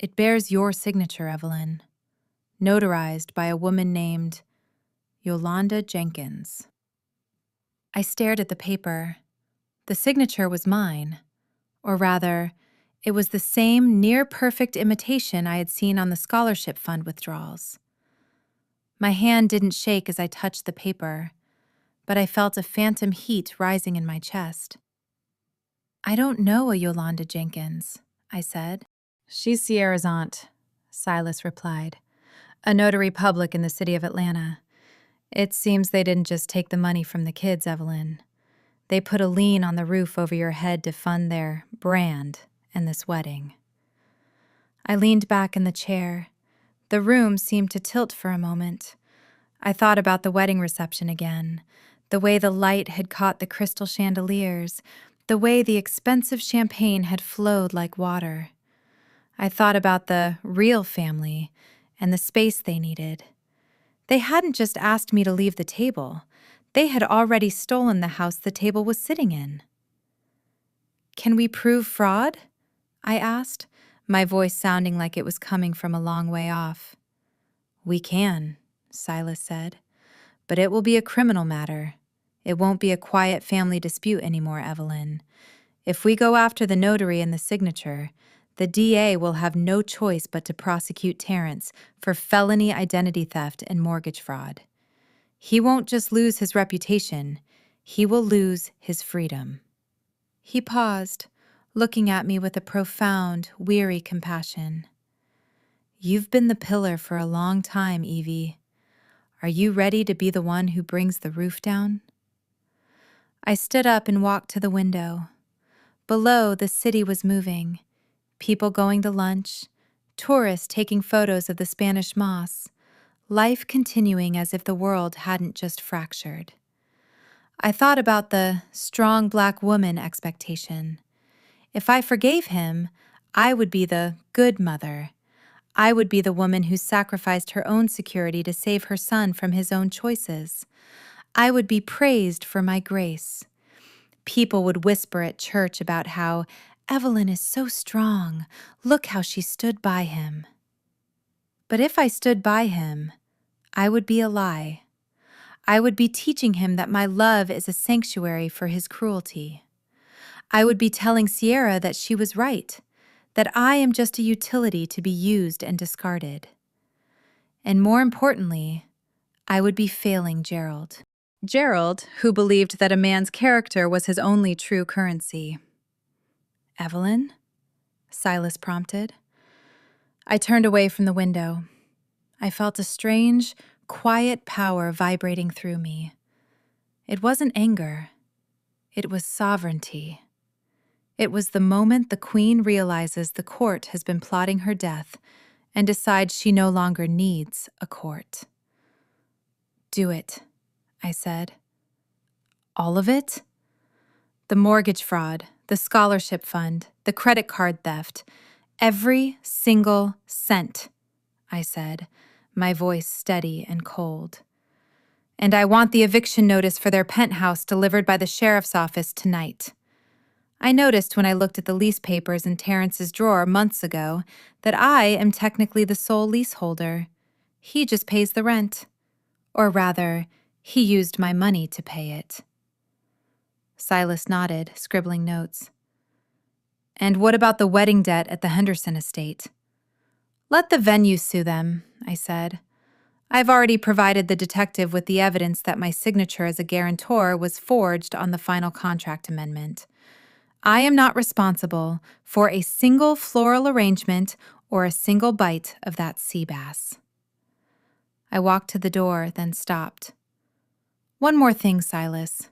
"It bears your signature, Evelyn, notarized by a woman named Yolanda Jenkins." I stared at the paper. The signature was mine, or rather, it was the same near-perfect imitation I had seen on the scholarship fund withdrawals. My hand didn't shake as I touched the paper, but I felt a phantom heat rising in my chest. "I don't know a Yolanda Jenkins," I said. "She's Sierra's aunt," Silas replied. "A notary public in the city of Atlanta. It seems they didn't just take the money from the kids, Evelyn. They put a lien on the roof over your head to fund their brand and this wedding." I leaned back in the chair. The room seemed to tilt for a moment. I thought about the wedding reception again, the way the light had caught the crystal chandeliers, the way the expensive champagne had flowed like water. I thought about the real family and the space they needed. They hadn't just asked me to leave the table. They had already stolen the house the table was sitting in. "Can we prove fraud?" I asked, my voice sounding like it was coming from a long way off. "We can," Silas said, "but it will be a criminal matter. It won't be a quiet family dispute anymore, Evelyn. If we go after the notary and the signature, the DA will have no choice but to prosecute Terrence for felony identity theft and mortgage fraud. He won't just lose his reputation, he will lose his freedom." He paused, looking at me with a profound, weary compassion. "You've been the pillar for a long time, Evie. Are you ready to be the one who brings the roof down?" I stood up and walked to the window. Below, the city was moving. People going to lunch, tourists taking photos of the Spanish moss, life continuing as if the world hadn't just fractured. I thought about the strong black woman expectation. If I forgave him, I would be the good mother. I would be the woman who sacrificed her own security to save her son from his own choices. I would be praised for my grace. People would whisper at church about how Evelyn is so strong. Look how she stood by him. But if I stood by him, I would be a lie. I would be teaching him that my love is a sanctuary for his cruelty. I would be telling Sierra that she was right, that I am just a utility to be used and discarded. And more importantly, I would be failing Gerald. Gerald, who believed that a man's character was his only true currency. "Evelyn?" Silas prompted. I turned away from the window. I felt a strange, quiet power vibrating through me. It wasn't anger. It was sovereignty. It was the moment the queen realizes the court has been plotting her death and decides she no longer needs a court. "Do it," I said. "All of it?" "The mortgage fraud, the scholarship fund, the credit card theft, every single cent," I said, my voice steady and cold. "And I want the eviction notice for their penthouse delivered by the sheriff's office tonight." I noticed when I looked at the lease papers in Terrence's drawer months ago that I am technically the sole leaseholder. He just pays the rent. Or rather, he used my money to pay it. Silas nodded, scribbling notes. "And what about the wedding debt at the Henderson estate?" "Let the venue sue them," I said. "I've already provided the detective with the evidence that my signature as a guarantor was forged on the final contract amendment. I am not responsible for a single floral arrangement or a single bite of that sea bass." I walked to the door, then stopped. "One more thing, Silas.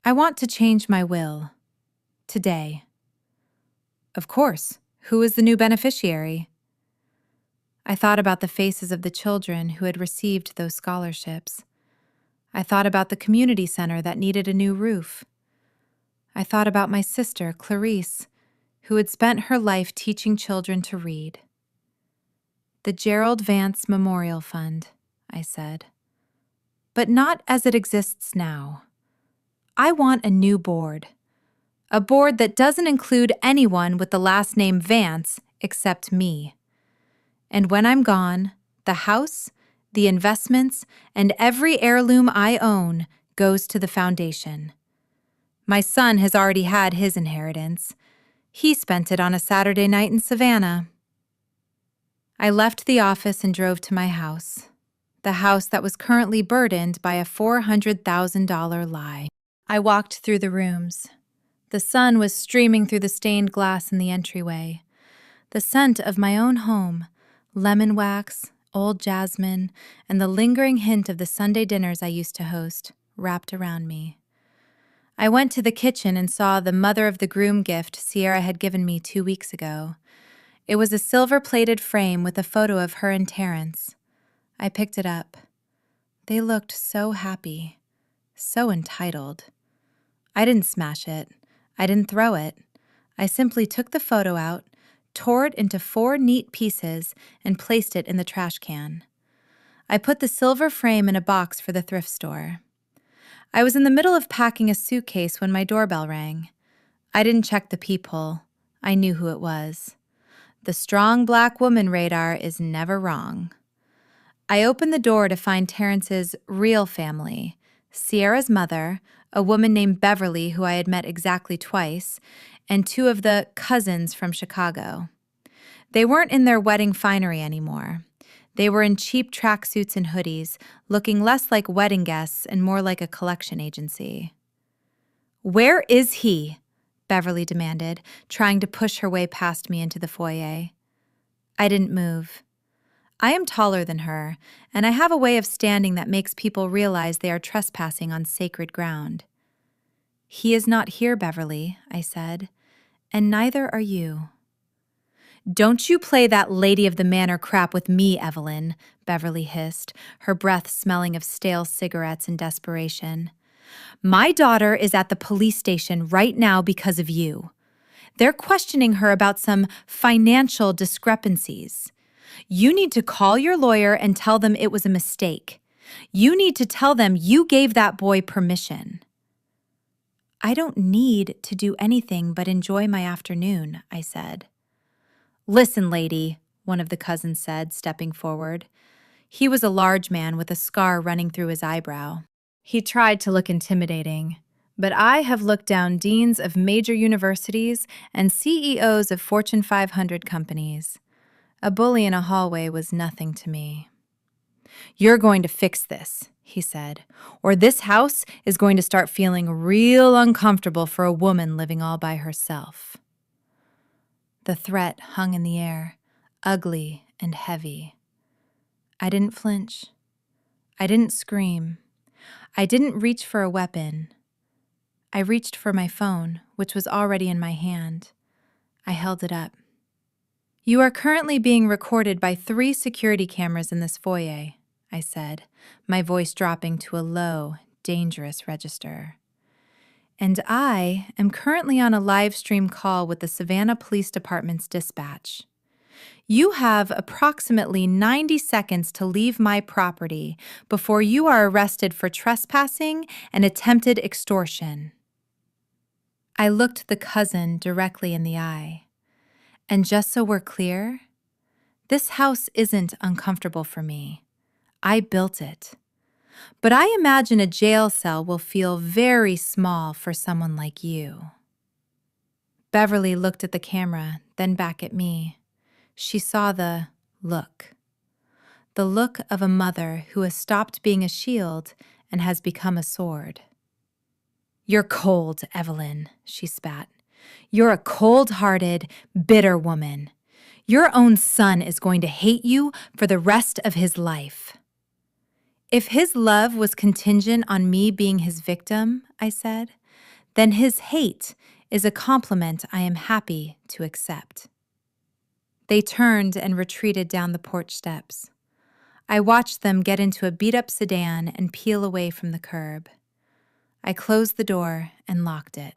I want to change my will. Today." "Of course. Who is the new beneficiary?" I thought about the faces of the children who had received those scholarships. I thought about the community center that needed a new roof. I thought about my sister, Clarice, who had spent her life teaching children to read. "The Gerald Vance Memorial Fund," I said. "But not as it exists now. I want a new board. A board that doesn't include anyone with the last name Vance except me. And when I'm gone, the house, the investments, and every heirloom I own goes to the foundation. My son has already had his inheritance. He spent it on a Saturday night in Savannah." I left the office and drove to my house, the house that was currently burdened by a $400,000 lie. I walked through the rooms. The sun was streaming through the stained glass in the entryway. The scent of my own home, lemon wax, old jasmine, and the lingering hint of the Sunday dinners I used to host, wrapped around me. I went to the kitchen and saw the mother of the groom gift Sierra had given me 2 weeks ago. It was a silver-plated frame with a photo of her and Terrence. I picked it up. They looked so happy, so entitled. I didn't smash it. I didn't throw it. I simply took the photo out, tore it into 4 neat pieces, and placed it in the trash can. I put the silver frame in a box for the thrift store. I was in the middle of packing a suitcase when my doorbell rang. I didn't check the peephole. I knew who it was. The strong black woman radar is never wrong. I opened the door to find Terrence's real family, Sierra's mother, a woman named Beverly who I had met exactly twice, and 2 of the cousins from Chicago. They weren't in their wedding finery anymore. They were in cheap tracksuits and hoodies, looking less like wedding guests and more like a collection agency. "Where is he?" Beverly demanded, trying to push her way past me into the foyer. I didn't move. I am taller than her, and I have a way of standing that makes people realize they are trespassing on sacred ground. "He is not here, Beverly," I said, "and neither are you." "Don't you play that lady of the manor crap with me, Evelyn," Beverly hissed, her breath smelling of stale cigarettes and desperation. "My daughter is at the police station right now because of you. They're questioning her about some financial discrepancies. You need to call your lawyer and tell them it was a mistake. You need to tell them you gave that boy permission." "I don't need to do anything but enjoy my afternoon," I said. "Listen, lady," one of the cousins said, stepping forward. He was a large man with a scar running through his eyebrow. He tried to look intimidating, but I have looked down deans of major universities and CEOs of Fortune 500 companies. A bully in a hallway was nothing to me. "You're going to fix this," he said, "or this house is going to start feeling real uncomfortable for a woman living all by herself." The threat hung in the air, ugly and heavy. I didn't flinch. I didn't scream. I didn't reach for a weapon. I reached for my phone, which was already in my hand. I held it up. "You are currently being recorded by 3 security cameras in this foyer," I said, my voice dropping to a low, dangerous register. "And I am currently on a live stream call with the Savannah Police Department's dispatch. You have approximately 90 seconds to leave my property before you are arrested for trespassing and attempted extortion." I looked the cousin directly in the eye. "And just so we're clear, this house isn't uncomfortable for me. I built it. But I imagine a jail cell will feel very small for someone like you." Beverly looked at the camera, then back at me. She saw the look of a mother who has stopped being a shield and has become a sword. "You're cold, Evelyn," she spat. "You're a cold-hearted, bitter woman. Your own son is going to hate you for the rest of his life." "If his love was contingent on me being his victim," I said, "then his hate is a compliment I am happy to accept." They turned and retreated down the porch steps. I watched them get into a beat-up sedan and peel away from the curb. I closed the door and locked it.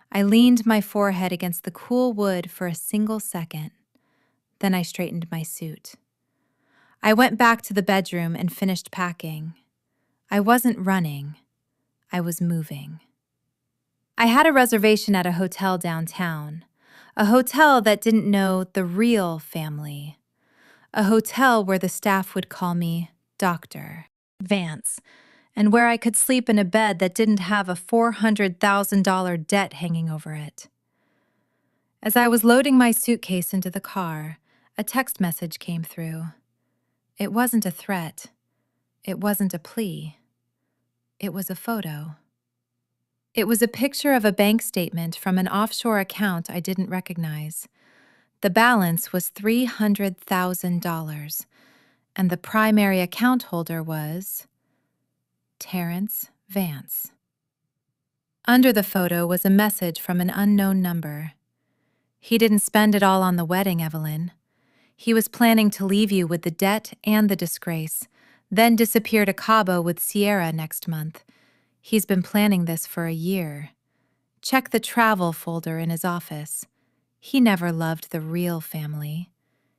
I leaned my forehead against the cool wood for a single second. Then I straightened my suit. I went back to the bedroom and finished packing. I wasn't running. I was moving. I had a reservation at a hotel downtown, a hotel that didn't know the real family, a hotel where the staff would call me Dr. Vance, and where I could sleep in a bed that didn't have a $400,000 debt hanging over it. As I was loading my suitcase into the car, a text message came through. It wasn't a threat. It wasn't a plea. It was a photo. It was a picture of a bank statement from an offshore account I didn't recognize. The balance was $300,000, and the primary account holder was Terrence Vance. Under the photo was a message from an unknown number. "He didn't spend it all on the wedding, Evelyn. He was planning to leave you with the debt and the disgrace, then disappear to Cabo with Sierra next month. He's been planning this for a year. Check the travel folder in his office. He never loved the real family.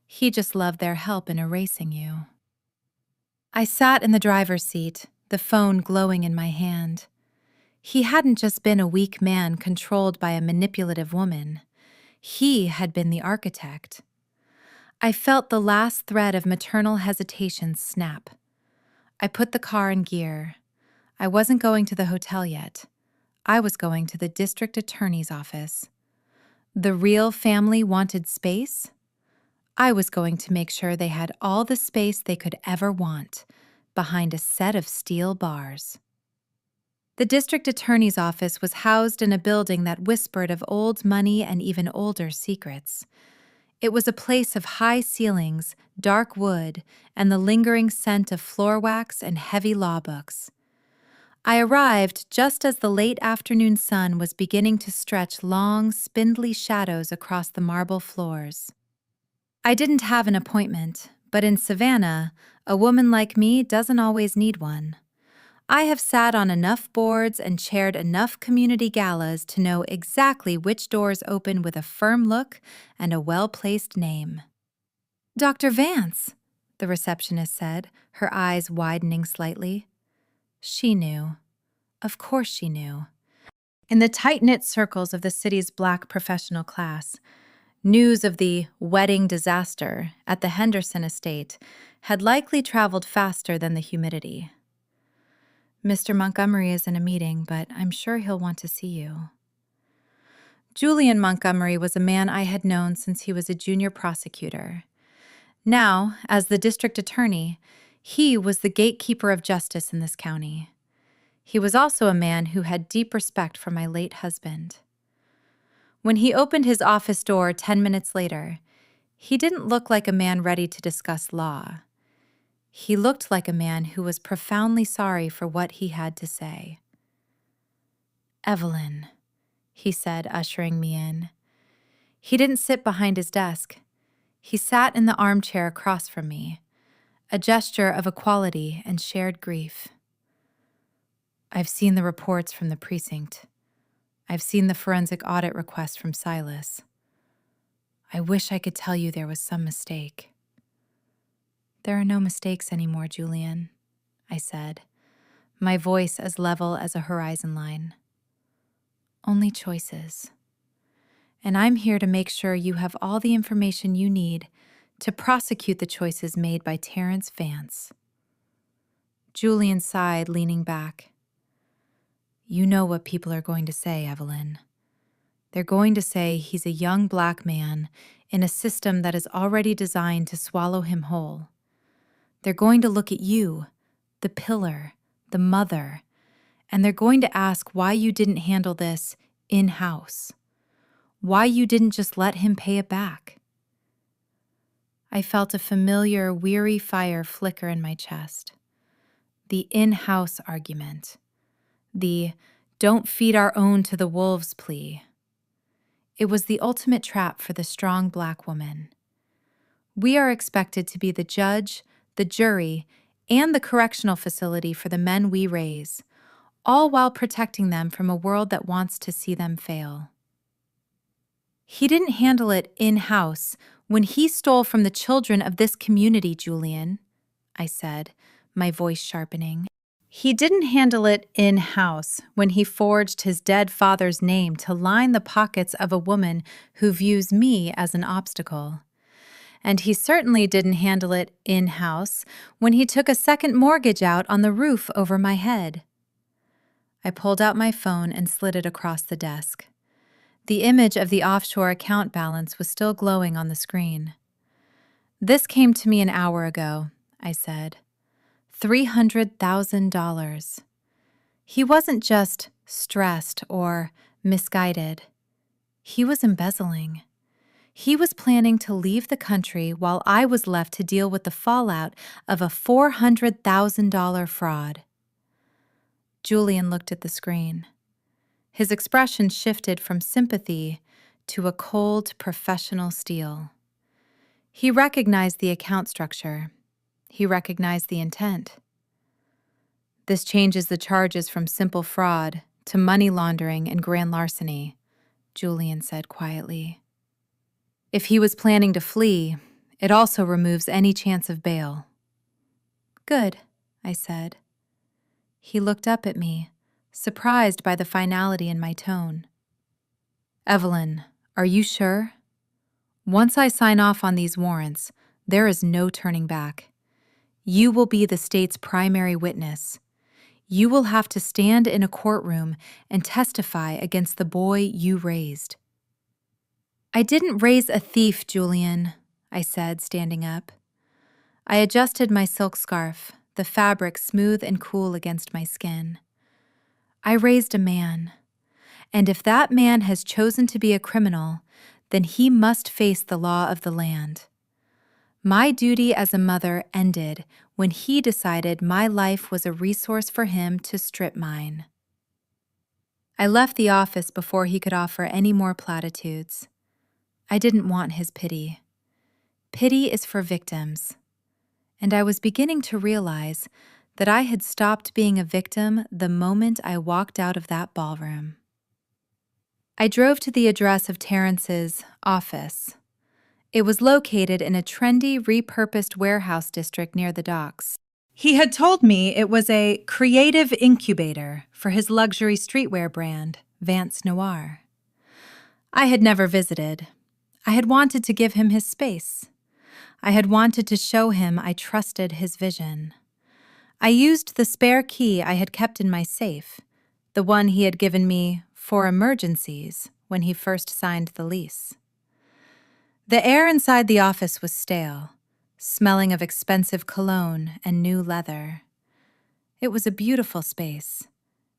He just loved their help in erasing you. I sat in the driver's seat, the phone glowing in my hand. He hadn't just been a weak man controlled by a manipulative woman. He had been the architect. I felt the last thread of maternal hesitation snap. I put the car in gear. I wasn't going to the hotel yet. I was going to the district attorney's office. The real family wanted space? I was going to make sure they had all the space they could ever want, behind a set of steel bars. The district attorney's office was housed in a building that whispered of old money and even older secrets. It was a place of high ceilings, dark wood, and the lingering scent of floor wax and heavy law books. I arrived just as the late afternoon sun was beginning to stretch long, spindly shadows across the marble floors. I didn't have an appointment, but in Savannah, a woman like me doesn't always need one. I have sat on enough boards and chaired enough community galas to know exactly which doors open with a firm look and a well-placed name. "Dr. Vance," the receptionist said, her eyes widening slightly. She knew. Of course she knew. In the tight-knit circles of the city's Black professional class, news of the wedding disaster at the Henderson estate had likely traveled faster than the humidity. "Mr. Montgomery is in a meeting, but I'm sure he'll want to see you." Julian Montgomery was a man I had known since he was a junior prosecutor. Now, as the district attorney, he was the gatekeeper of justice in this county. He was also a man who had deep respect for my late husband. When he opened his office door 10 minutes later, he didn't look like a man ready to discuss law. He looked like a man who was profoundly sorry for what he had to say. "Evelyn," he said, ushering me in. He didn't sit behind his desk. He sat in the armchair across from me, a gesture of equality and shared grief. "I've seen the reports from the precinct. I've seen the forensic audit request from Silas. I wish I could tell you there was some mistake." "There are no mistakes anymore, Julian," I said, my voice as level as a horizon line. "Only choices. And I'm here to make sure you have all the information you need to prosecute the choices made by Terrence Vance." Julian sighed, leaning back. "You know what people are going to say, Evelyn. They're going to say he's a young Black man in a system that is already designed to swallow him whole. They're going to look at you, the pillar, the mother, and they're going to ask why you didn't handle this in-house, why you didn't just let him pay it back." I felt a familiar, weary fire flicker in my chest. The in-house argument. The "don't feed our own to the wolves" plea. It was the ultimate trap for the strong Black woman. We are expected to be the judge, the jury, and the correctional facility for the men we raise, all while protecting them from a world that wants to see them fail. "He didn't handle it in-house when he stole from the children of this community, Julian," I said, my voice sharpening. "He didn't handle it in-house when he forged his dead father's name to line the pockets of a woman who views me as an obstacle. And he certainly didn't handle it in-house when he took a second mortgage out on the roof over my head." I pulled out my phone and slid it across the desk. The image of the offshore account balance was still glowing on the screen. "This came to me an hour ago," I said. $300,000. He wasn't just stressed or misguided. He was embezzling. He was planning to leave the country while I was left to deal with the fallout of a $400,000 fraud. Julian looked at the screen. His expression shifted from sympathy to a cold, professional steel. He recognized the account structure. He recognized the intent. "This changes the charges from simple fraud to money laundering and grand larceny," Julian said quietly. If he was planning to flee, it also removes any chance of bail. Good, I said. He looked up at me, surprised by the finality in my tone. Evelyn, are you sure? Once I sign off on these warrants, there is no turning back. You will be the state's primary witness. You will have to stand in a courtroom and testify against the boy you raised. I didn't raise a thief, Julian, I said, standing up. I adjusted my silk scarf, the fabric smooth and cool against my skin. I raised a man, and if that man has chosen to be a criminal, then he must face the law of the land. My duty as a mother ended when he decided my life was a resource for him to strip mine. I left the office before he could offer any more platitudes. I didn't want his pity. Pity is for victims. And I was beginning to realize that I had stopped being a victim the moment I walked out of that ballroom. I drove to the address of Terrence's office. It was located in a trendy, repurposed warehouse district near the docks. He had told me it was a creative incubator for his luxury streetwear brand, Vance Noir. I had never visited. I had wanted to give him his space. I had wanted to show him I trusted his vision. I used the spare key I had kept in my safe, the one he had given me for emergencies when he first signed the lease. The air inside the office was stale, smelling of expensive cologne and new leather. It was a beautiful space,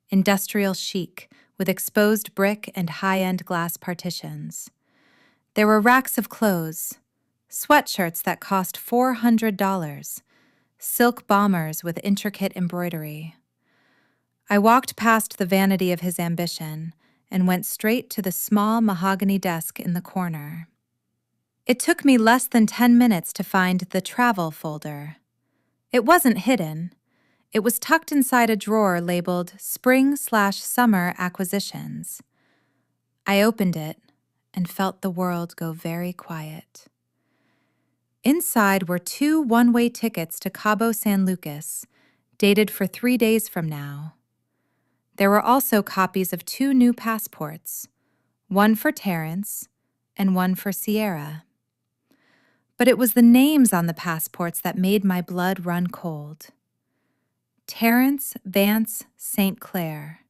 industrial chic, with exposed brick and high-end glass partitions. There were racks of clothes, sweatshirts that cost $400, silk bombers with intricate embroidery. I walked past the vanity of his ambition and went straight to the small mahogany desk in the corner. It took me less than 10 minutes to find the travel folder. It wasn't hidden. It was tucked inside a drawer labeled Spring/Summer Acquisitions. I opened it and felt the world go very quiet. Inside were 2 one-way tickets to Cabo San Lucas, dated for 3 days from now. There were also copies of 2 new passports, one for Terrence and one for Sierra. But it was the names on the passports that made my blood run cold. Terrence Vance St. Clair.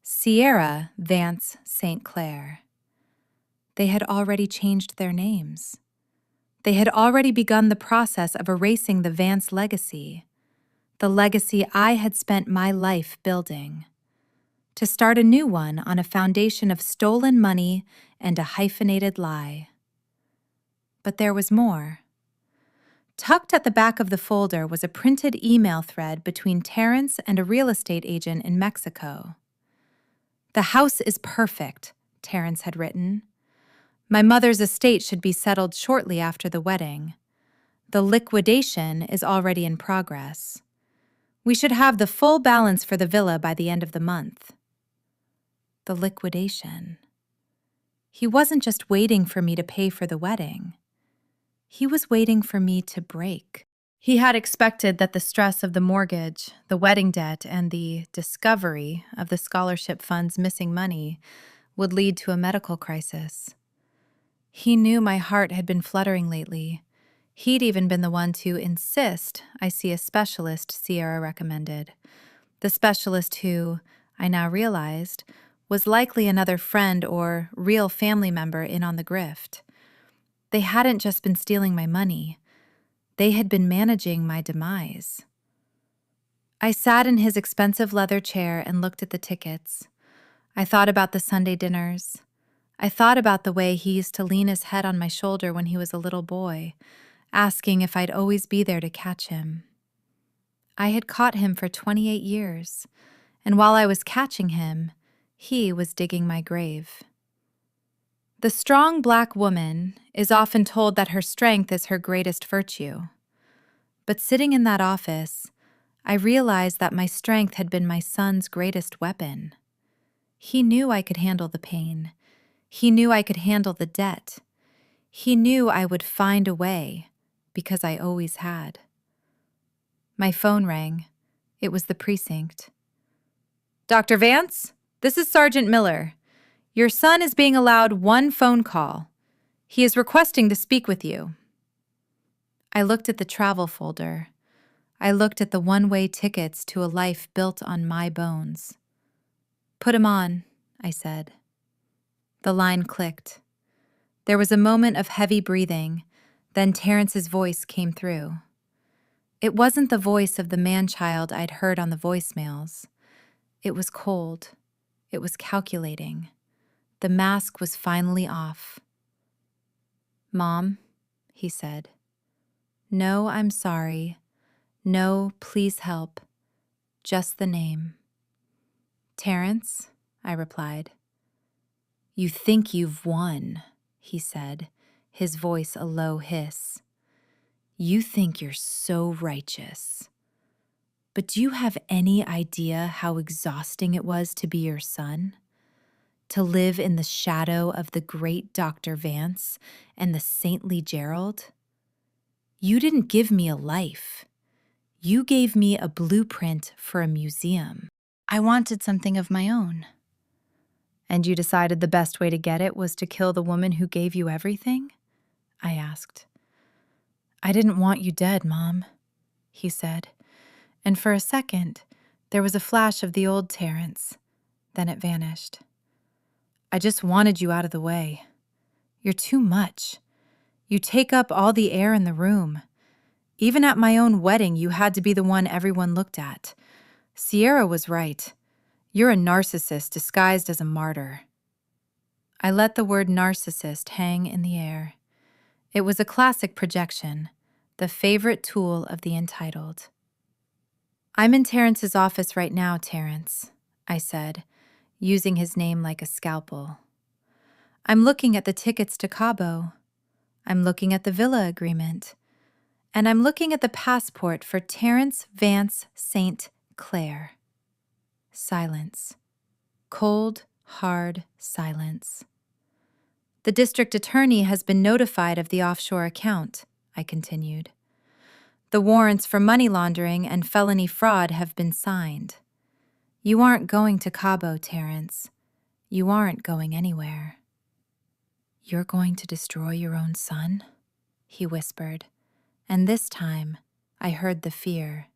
Sierra Vance St. Clair. They had already changed their names. They had already begun the process of erasing the Vance legacy, the legacy I had spent my life building, to start a new one on a foundation of stolen money and a hyphenated lie. But there was more. Tucked at the back of the folder was a printed email thread between Terrence and a real estate agent in Mexico. "The house is perfect," Terrence had written. "My mother's estate should be settled shortly after the wedding. The liquidation is already in progress. We should have the full balance for the villa by the end of the month." The liquidation. He wasn't just waiting for me to pay for the wedding. He was waiting for me to break. He had expected that the stress of the mortgage, the wedding debt, and the discovery of the scholarship fund's missing money would lead to a medical crisis. He knew my heart had been fluttering lately. He'd even been the one to insist I see a specialist Sierra recommended. The specialist who, I now realized, was likely another friend or real family member in on the grift. They hadn't just been stealing my money. They had been managing my demise. I sat in his expensive leather chair and looked at the tickets. I thought about the Sunday dinners. I thought about the way he used to lean his head on my shoulder when he was a little boy, asking if I'd always be there to catch him. I had caught him for 28 years, and while I was catching him, he was digging my grave. The strong Black woman is often told that her strength is her greatest virtue. But sitting in that office, I realized that my strength had been my son's greatest weapon. He knew I could handle the pain. He knew I could handle the debt. He knew I would find a way, because I always had. My phone rang. It was the precinct. Dr. Vance, this is Sergeant Miller. Your son is being allowed one phone call. He is requesting to speak with you. I looked at the travel folder. I looked at the one-way tickets to a life built on my bones. Put him on, I said. The line clicked. There was a moment of heavy breathing, then Terrence's voice came through. It wasn't the voice of the man-child I'd heard on the voicemails. It was cold. It was calculating. The mask was finally off. Mom, he said. No, I'm sorry. No, please help. Just the name. Terrence, I replied. You think you've won, he said, his voice a low hiss. You think you're so righteous. But do you have any idea how exhausting it was to be your son? To live in the shadow of the great Dr. Vance and the saintly Gerald? You didn't give me a life. You gave me a blueprint for a museum. I wanted something of my own. And you decided the best way to get it was to kill the woman who gave you everything? I asked. I didn't want you dead, Mom, he said. And for a second, there was a flash of the old Terrence. Then it vanished. I just wanted you out of the way. You're too much. You take up all the air in the room. Even at my own wedding, you had to be the one everyone looked at. Sierra was right. You're a narcissist disguised as a martyr. I let the word narcissist hang in the air. It was a classic projection, the favorite tool of the entitled. I'm in Terrence's office right now, Terrence, I said, using his name like a scalpel. I'm looking at the tickets to Cabo. I'm looking at the villa agreement. And I'm looking at the passport for Terrence Vance St. Clair. Silence. Cold, hard silence. The district attorney has been notified of the offshore account, I continued. The warrants for money laundering and felony fraud have been signed. You aren't going to Cabo, Terrence. You aren't going anywhere. You're going to destroy your own son? He whispered, and this time I heard the fear.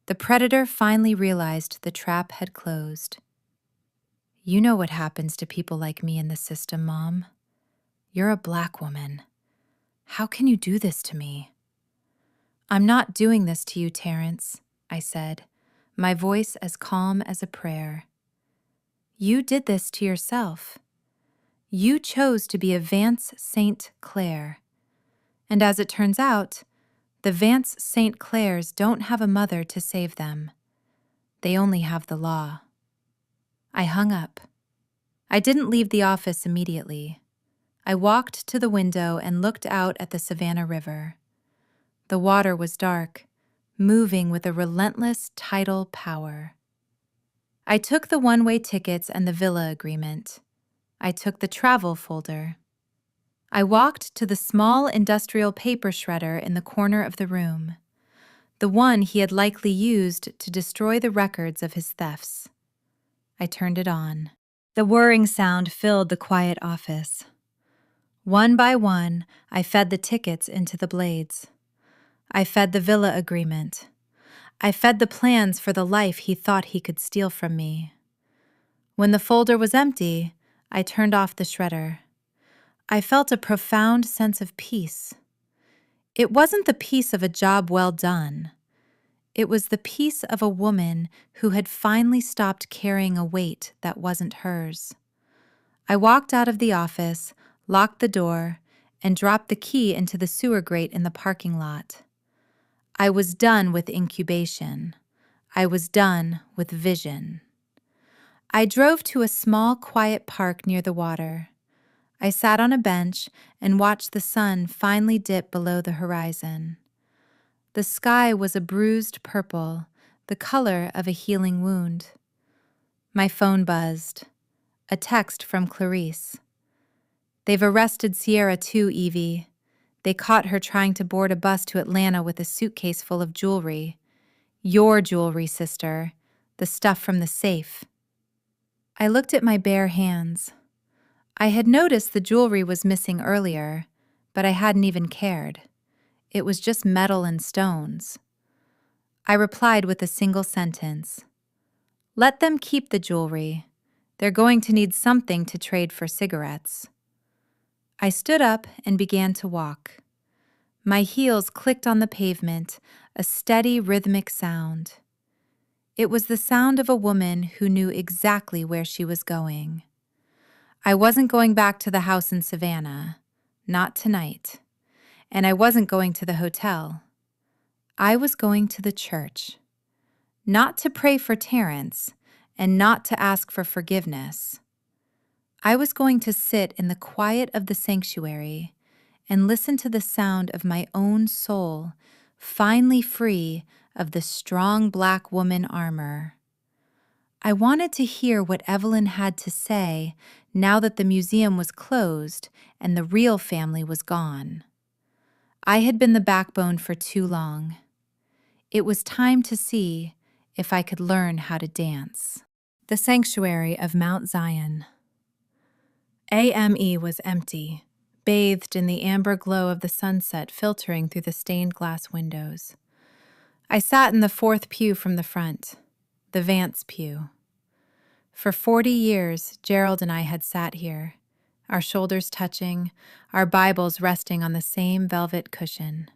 The predator finally realized the trap had closed. You know what happens to people like me in the system, Mom. You're a black woman. How can you do this to me? I'm not doing this to you, Terrence, I said, my voice as calm as a prayer. You did this to yourself. You chose to be a Vance St. Clair. And as it turns out, the Vance St. Clairs don't have a mother to save them. They only have the law. I hung up. I didn't leave the office immediately. I walked to the window and looked out at the Savannah River. The water was dark, moving with a relentless tidal power. I took the one-way tickets and the villa agreement. I took the travel folder. I walked to the small industrial paper shredder in the corner of the room, the one he had likely used to destroy the records of his thefts. I turned it on. The whirring sound filled the quiet office. One by one, I fed the tickets into the blades. I fed the villa agreement. I fed the plans for the life he thought he could steal from me. When the folder was empty, I turned off the shredder. I felt a profound sense of peace. It wasn't the peace of a job well done. It was the peace of a woman who had finally stopped carrying a weight that wasn't hers. I walked out of the office, locked the door, and dropped the key into the sewer grate in the parking lot. I was done with incubation. I was done with vision. I drove to a small, quiet park near the water. I sat on a bench and watched the sun finally dip below the horizon. The sky was a bruised purple, the color of a healing wound. My phone buzzed. A text from Clarice. They've arrested Sierra too, Evie. They caught her trying to board a bus to Atlanta with a suitcase full of jewelry. Your jewelry, sister. The stuff from the safe. I looked at my bare hands. I had noticed the jewelry was missing earlier, but I hadn't even cared. It was just metal and stones. I replied with a single sentence. Let them keep the jewelry. They're going to need something to trade for cigarettes. I stood up and began to walk. My heels clicked on the pavement, a steady, rhythmic sound. It was the sound of a woman who knew exactly where she was going. I wasn't going back to the house in Savannah. Not tonight. And I wasn't going to the hotel. I was going to the church. Not to pray for Terrence, and not to ask for forgiveness. I was going to sit in the quiet of the sanctuary and listen to the sound of my own soul, finally free of the strong black woman armor. I wanted to hear what Evelyn had to say now that the museum was closed and the real family was gone. I had been the backbone for too long. It was time to see if I could learn how to dance. The sanctuary of Mount Zion. AME was empty, bathed in the amber glow of the sunset filtering through the stained glass windows. I sat in the fourth pew from the front, the Vance pew. For 40 years, Gerald and I had sat here, our shoulders touching, our Bibles resting on the same velvet cushion.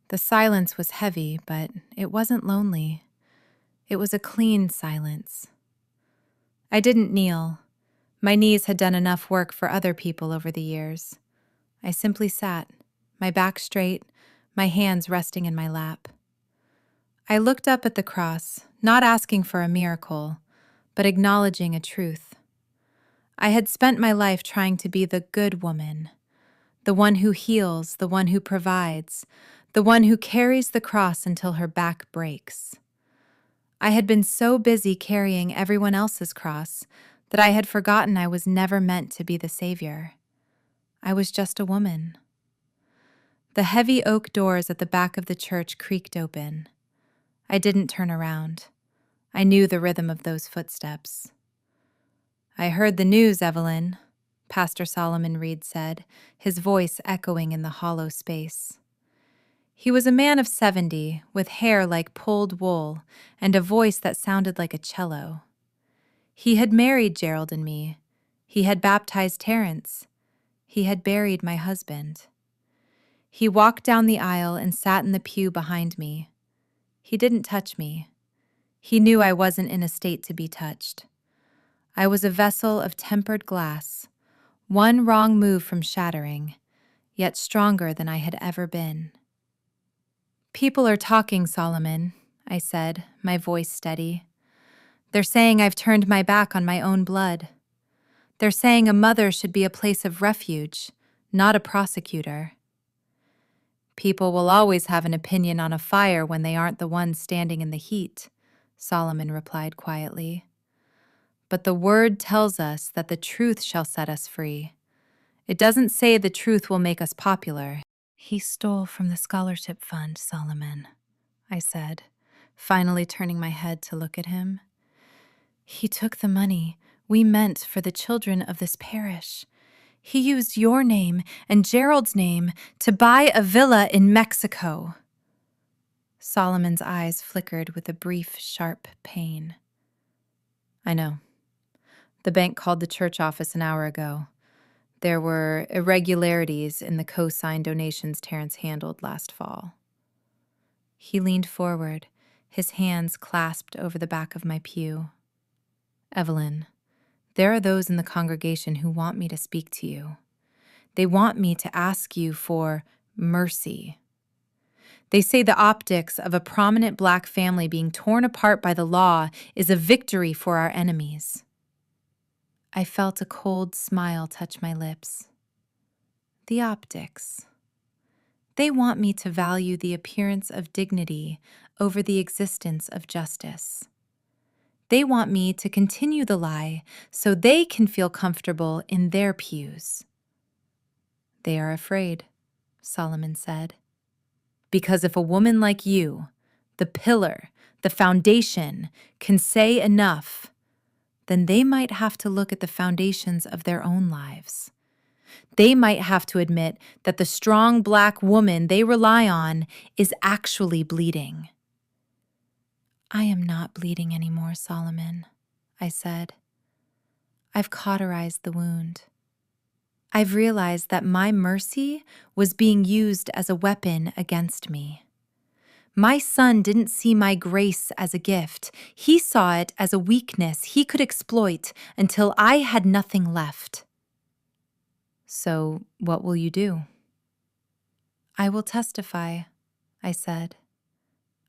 The silence was heavy, but it wasn't lonely. It was a clean silence. I didn't kneel. My knees had done enough work for other people over the years. I simply sat, my back straight, my hands resting in my lap. I looked up at the cross, not asking for a miracle, but acknowledging a truth. I had spent my life trying to be the good woman, the one who heals, the one who provides, the one who carries the cross until her back breaks. I had been so busy carrying everyone else's cross that I had forgotten I was never meant to be the savior. I was just a woman. The heavy oak doors at the back of the church creaked open. I didn't turn around. I knew the rhythm of those footsteps. I heard the news, Evelyn, Pastor Solomon Reed said, his voice echoing in the hollow space. He was a man of 70, with hair like pulled wool and a voice that sounded like a cello. He had married Gerald and me. He had baptized Terrence. He had buried my husband. He walked down the aisle and sat in the pew behind me. He didn't touch me. He knew I wasn't in a state to be touched. I was a vessel of tempered glass, one wrong move from shattering, yet stronger than I had ever been. People are talking, Solomon, I said, my voice steady. They're saying I've turned my back on my own blood. They're saying a mother should be a place of refuge, not a prosecutor. People will always have an opinion on a fire when they aren't the ones standing in the heat, Solomon replied quietly. But the word tells us that the truth shall set us free. It doesn't say the truth will make us popular. He stole from the scholarship fund, Solomon, I said, finally turning my head to look at him. He took the money we meant for the children of this parish. He used your name and Gerald's name to buy a villa in Mexico. Solomon's eyes flickered with a brief, sharp pain. I know. The bank called the church office an hour ago. There were irregularities in the co-signed donations Terrence handled last fall. He leaned forward, his hands clasped over the back of my pew. Evelyn, there are those in the congregation who want me to speak to you. They want me to ask you for mercy. They say the optics of a prominent black family being torn apart by the law is a victory for our enemies. I felt a cold smile touch my lips. The optics. They want me to value the appearance of dignity over the existence of justice. They want me to continue the lie so they can feel comfortable in their pews. They are afraid, Solomon said. Because if a woman like you, the pillar, the foundation, can say enough, then they might have to look at the foundations of their own lives. They might have to admit that the strong Black woman they rely on is actually bleeding. I am not bleeding anymore, Solomon, I said. I've cauterized the wound. I've realized that my mercy was being used as a weapon against me. My son didn't see my grace as a gift. He saw it as a weakness he could exploit until I had nothing left. So, what will you do? I will testify, I said.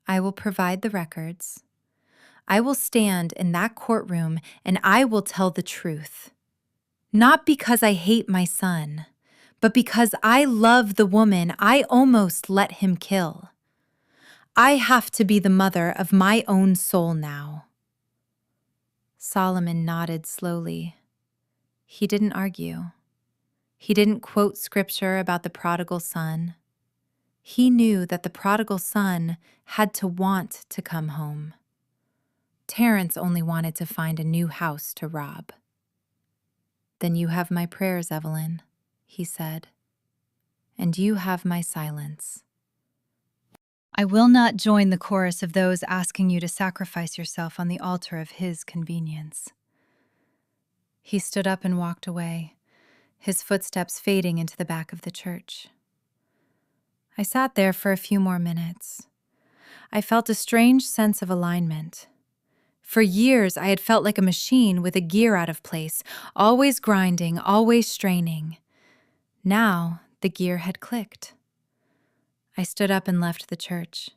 I will provide the records. I will stand in that courtroom and I will tell the truth. Not because I hate my son, but because I love the woman I almost let him kill. I have to be the mother of my own soul now. Solomon nodded slowly. He didn't argue. He didn't quote scripture about the prodigal son. He knew that the prodigal son had to want to come home. Terrence only wanted to find a new house to rob. Then you have my prayers, Evelyn, he said. And you have my silence. I will not join the chorus of those asking you to sacrifice yourself on the altar of his convenience. He stood up and walked away, his footsteps fading into the back of the church. I sat there for a few more minutes. I felt a strange sense of alignment. For years, I had felt like a machine with a gear out of place, always grinding, always straining. Now, the gear had clicked. I stood up and left the church.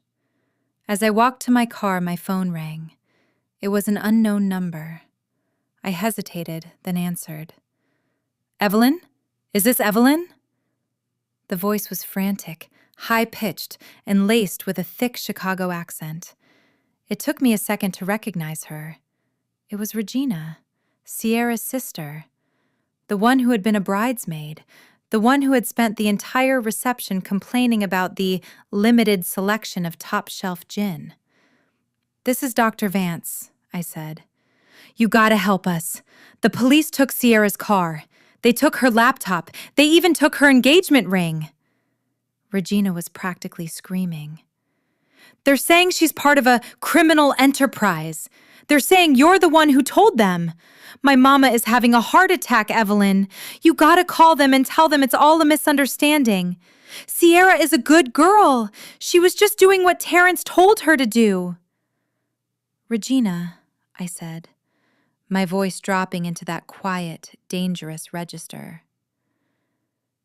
As I walked to my car, my phone rang. It was an unknown number. I hesitated, then answered. Evelyn? Is this Evelyn? The voice was frantic, high-pitched, and laced with a thick Chicago accent. It took me a second to recognize her. It was Regina, Sierra's sister, the one who had been a bridesmaid, the one who had spent the entire reception complaining about the limited selection of top-shelf gin. This is Dr. Vance, I said. You gotta help us. The police took Sierra's car. They took her laptop. They even took her engagement ring. Regina was practically screaming. They're saying she's part of a criminal enterprise. They're saying you're the one who told them. My mama is having a heart attack, Evelyn. You gotta call them and tell them it's all a misunderstanding. Sierra is a good girl. She was just doing what Terrence told her to do. Regina, I said, my voice dropping into that quiet, dangerous register.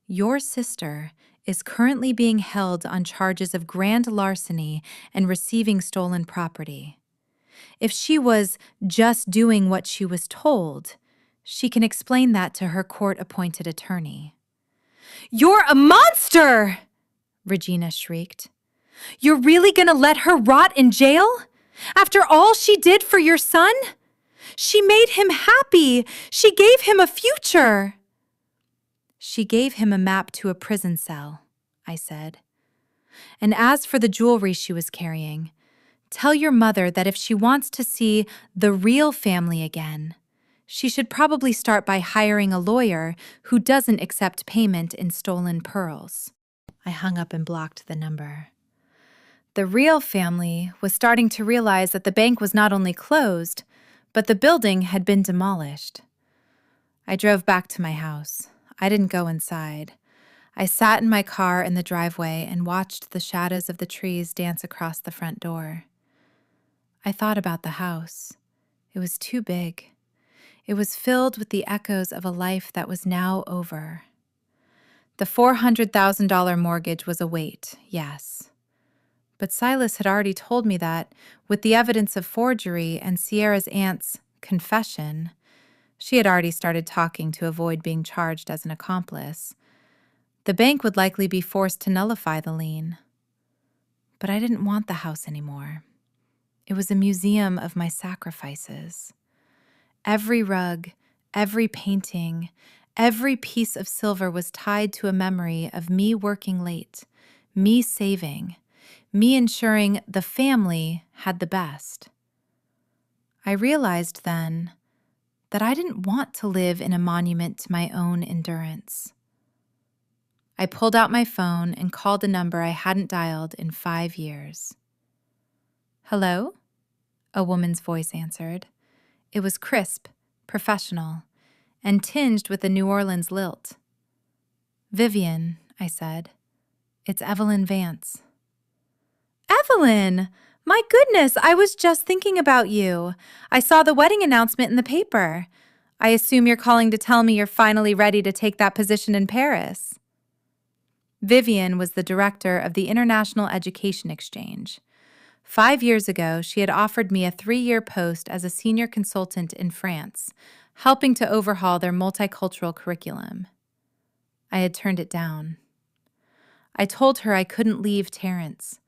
Your sister is currently being held on charges of grand larceny and receiving stolen property. If she was just doing what she was told, she can explain that to her court-appointed attorney. You're a monster! Regina shrieked. You're really gonna let her rot in jail? After all she did for your son? She made him happy. She gave him a future. She gave him a map to a prison cell, I said. And as for the jewelry she was carrying, tell your mother that if she wants to see the real family again, she should probably start by hiring a lawyer who doesn't accept payment in stolen pearls. I hung up and blocked the number. The real family was starting to realize that the bank was not only closed, but the building had been demolished. I drove back to my house. I didn't go inside. I sat in my car in the driveway and watched the shadows of the trees dance across the front door. I thought about the house. It was too big. It was filled with the echoes of a life that was now over. The $400,000 mortgage was a weight, yes. But Silas had already told me that, with the evidence of forgery and Sierra's aunt's confession, she had already started talking to avoid being charged as an accomplice. The bank would likely be forced to nullify the lien. But I didn't want the house anymore. It was a museum of my sacrifices. Every rug, every painting, Every piece of silver was tied to a memory of me working late, me saving, me ensuring the family had the best. I realized then that I didn't want to live in a monument to my own endurance. I pulled out my phone and called a number I hadn't dialed in 5 years. "Hello?" a woman's voice answered. It was crisp, professional, and tinged with a New Orleans lilt. "Vivian," I said. "It's Evelyn Vance." "Evelyn! My goodness, I was just thinking about you. I saw the wedding announcement in the paper. I assume you're calling to tell me you're finally ready to take that position in Paris." Vivian was the director of the International Education Exchange. 5 years ago, she had offered me a 3-year post as a senior consultant in France, helping to overhaul their multicultural curriculum. I had turned it down. I told her I couldn't leave Terrence.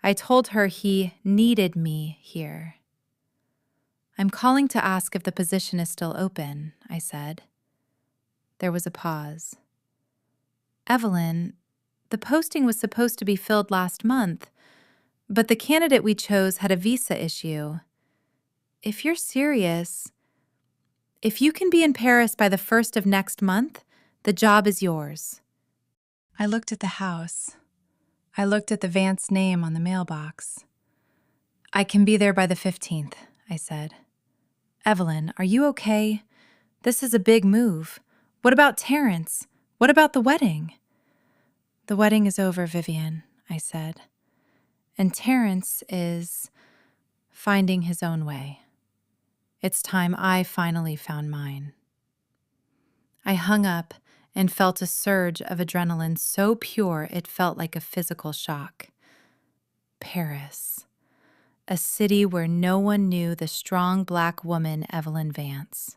I told her he needed me here. "I'm calling to ask if the position is still open," I said. There was a pause. "Evelyn, the posting was supposed to be filled last month, but the candidate we chose had a visa issue. If you're serious, if you can be in Paris by the 1st of next month, the job is yours." I looked at the house. I looked at the Vance name on the mailbox. "I can be there by the 15th, I said. "Evelyn, are you okay? This is a big move. What about Terrence? What about the wedding?" "The wedding is over, Vivian," I said. "And Terrence is finding his own way. It's time I finally found mine." I hung up and felt a surge of adrenaline so pure it felt like a physical shock. Paris. A city where no one knew the strong Black woman Evelyn Vance.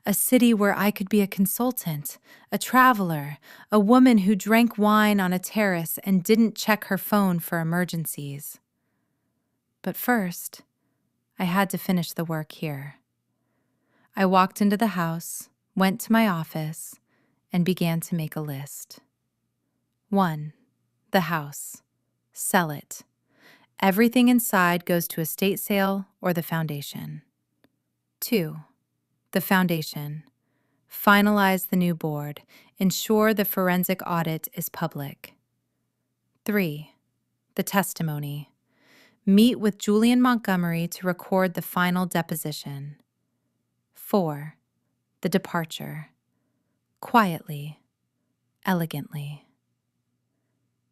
A city where I could be a consultant, a traveler, a woman who drank wine on a terrace and didn't check her phone for emergencies. But first, I had to finish the work here. I walked into the house, went to my office, and began to make a list. 1. The house. Sell it. Everything inside goes to estate sale or the foundation. 2. The foundation. Finalize the new board. Ensure the forensic audit is public. 3. The testimony. Meet with Julian Montgomery to record the final deposition. 4. The departure. Quietly, elegantly.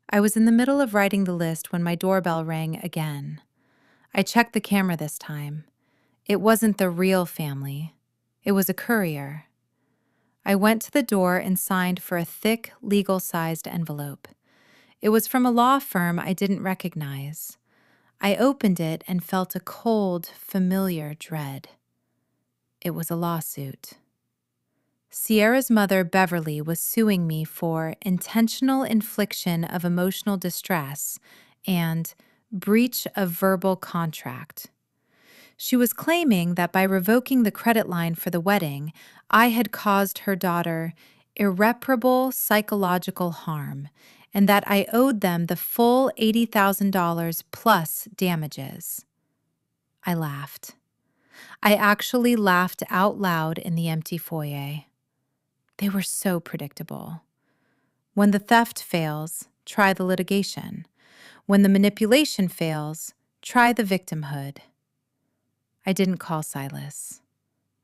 I was in the middle of writing the list when my doorbell rang again. I checked the camera this time. It wasn't the real family. It was a courier. I went to the door and signed for a thick, legal-sized envelope. It was from a law firm I didn't recognize. I opened it and felt a cold, familiar dread. It was a lawsuit. Sierra's mother, Beverly, was suing me for intentional infliction of emotional distress and breach of verbal contract. She was claiming that by revoking the credit line for the wedding, I had caused her daughter irreparable psychological harm and that I owed them the full $80,000 plus damages. I laughed. I actually laughed out loud in the empty foyer. They were so predictable. When the theft fails, try the litigation. When the manipulation fails, try the victimhood. I didn't call Silas.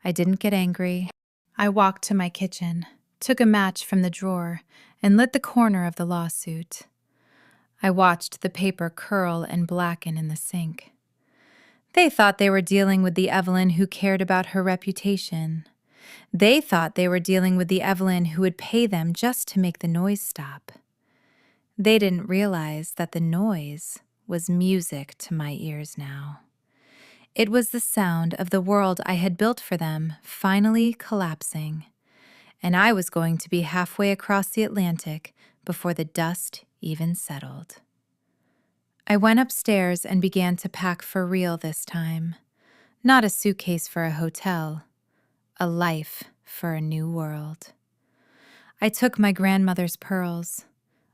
I didn't get angry. I walked to my kitchen, took a match from the drawer, and lit the corner of the lawsuit. I watched the paper curl and blacken in the sink. They thought they were dealing with the Evelyn who cared about her reputation. They thought they were dealing with the Evelyn who would pay them just to make the noise stop. They didn't realize that the noise was music to my ears now. It was the sound of the world I had built for them finally collapsing, and I was going to be halfway across the Atlantic before the dust even settled. I went upstairs and began to pack for real this time. Not a suitcase for a hotel. A life for a new world. I took my grandmother's pearls.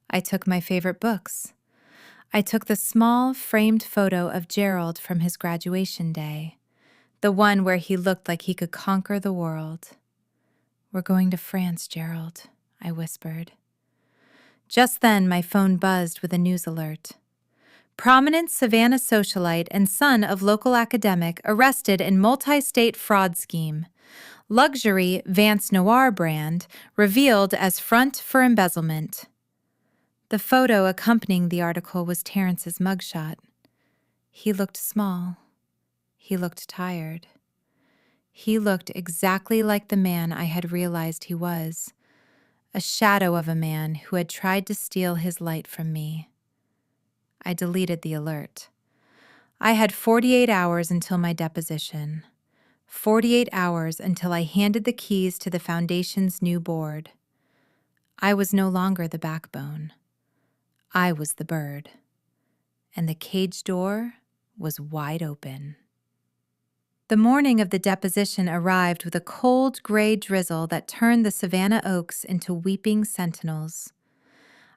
I took my favorite books. I took the small, framed photo of Gerald from his graduation day, the one where he looked like he could conquer the world. "We're going to France, Gerald," I whispered. Just then, my phone buzzed with a news alert. Prominent Savannah socialite and son of local academic arrested in multi-state fraud scheme. Luxury Vance Noir brand revealed as front for embezzlement. The photo accompanying the article was Terrence's mugshot. He looked small. He looked tired. He looked exactly like the man I had realized he was, a shadow of a man who had tried to steal his light from me. I deleted the alert. I had 48 hours until my deposition. 48 hours until I handed the keys to the foundation's new board. I was no longer the backbone. I was the bird. And the cage door was wide open. The morning of the deposition arrived with a cold gray drizzle that turned the Savannah oaks into weeping sentinels.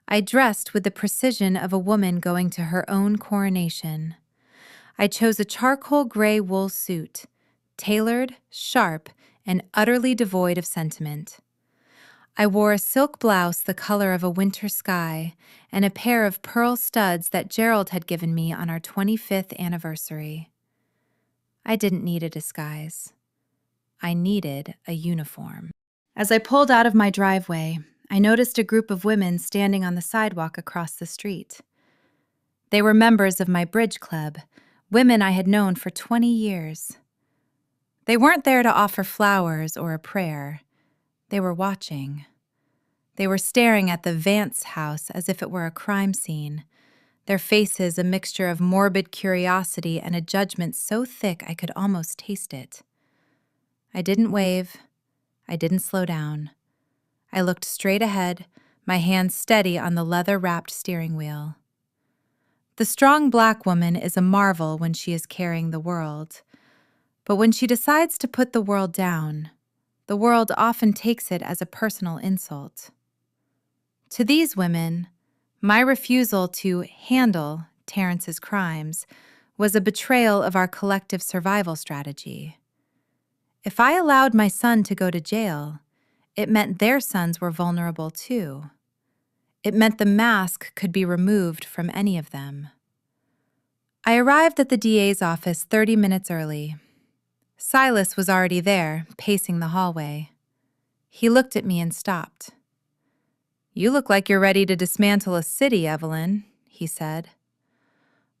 I dressed with the precision of a woman going to her own coronation. I chose a charcoal gray wool suit, tailored, sharp, and utterly devoid of sentiment. I wore a silk blouse the color of a winter sky and a pair of pearl studs that Gerald had given me on our 25th anniversary. I didn't need a disguise. I needed a uniform. As I pulled out of my driveway, I noticed a group of women standing on the sidewalk across the street. They were members of my bridge club, women I had known for 20 years. They weren't there to offer flowers or a prayer. They were watching. They were staring at the Vance house as if it were a crime scene, their faces a mixture of morbid curiosity and a judgment so thick I could almost taste it. I didn't wave. I didn't slow down. I looked straight ahead, my hands steady on the leather-wrapped steering wheel. The strong black woman is a marvel when she is carrying the world. But when she decides to put the world down, the world often takes it as a personal insult. To these women, my refusal to handle Terrence's crimes was a betrayal of our collective survival strategy. If I allowed my son to go to jail, it meant their sons were vulnerable too. It meant the mask could be removed from any of them. I arrived at the DA's office 30 minutes early. Silas was already there, pacing the hallway. He looked at me and stopped. "You look like you're ready to dismantle a city, Evelyn," he said.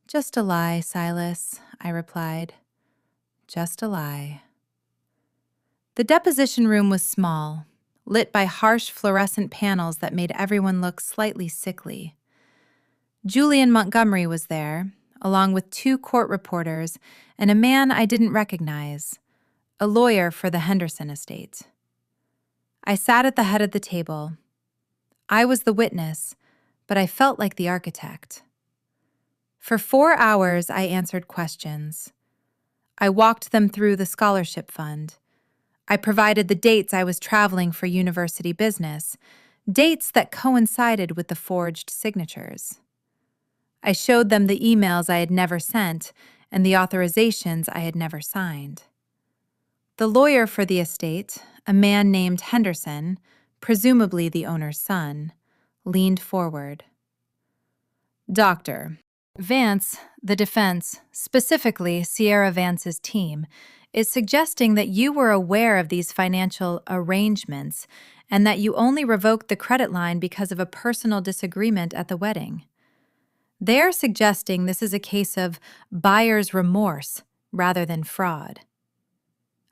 "Just a lie, Silas," I replied. "Just a lie." The deposition room was small, lit by harsh fluorescent panels that made everyone look slightly sickly. Julian Montgomery was there, along with 2 court reporters and a man I didn't recognize, a lawyer for the Henderson estate. I sat at the head of the table. I was the witness, but I felt like the architect. For 4 hours, I answered questions. I walked them through the scholarship fund. I provided the dates I was traveling for university business, dates that coincided with the forged signatures. I showed them the emails I had never sent and the authorizations I had never signed. The lawyer for the estate, a man named Henderson, presumably the owner's son, leaned forward. "Doctor, Vance, the defense, specifically Sierra Vance's team, is suggesting that you were aware of these financial arrangements and that you only revoked the credit line because of a personal disagreement at the wedding. They're suggesting this is a case of buyer's remorse rather than fraud."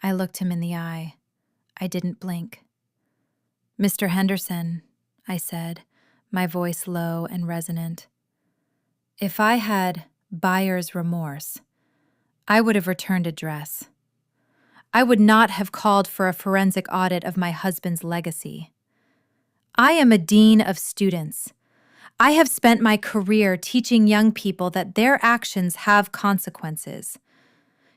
I looked him in the eye. I didn't blink. "Mr. Henderson," I said, my voice low and resonant, "if I had buyer's remorse, I would have returned a dress. I would not have called for a forensic audit of my husband's legacy. I am a dean of students. I have spent my career teaching young people that their actions have consequences.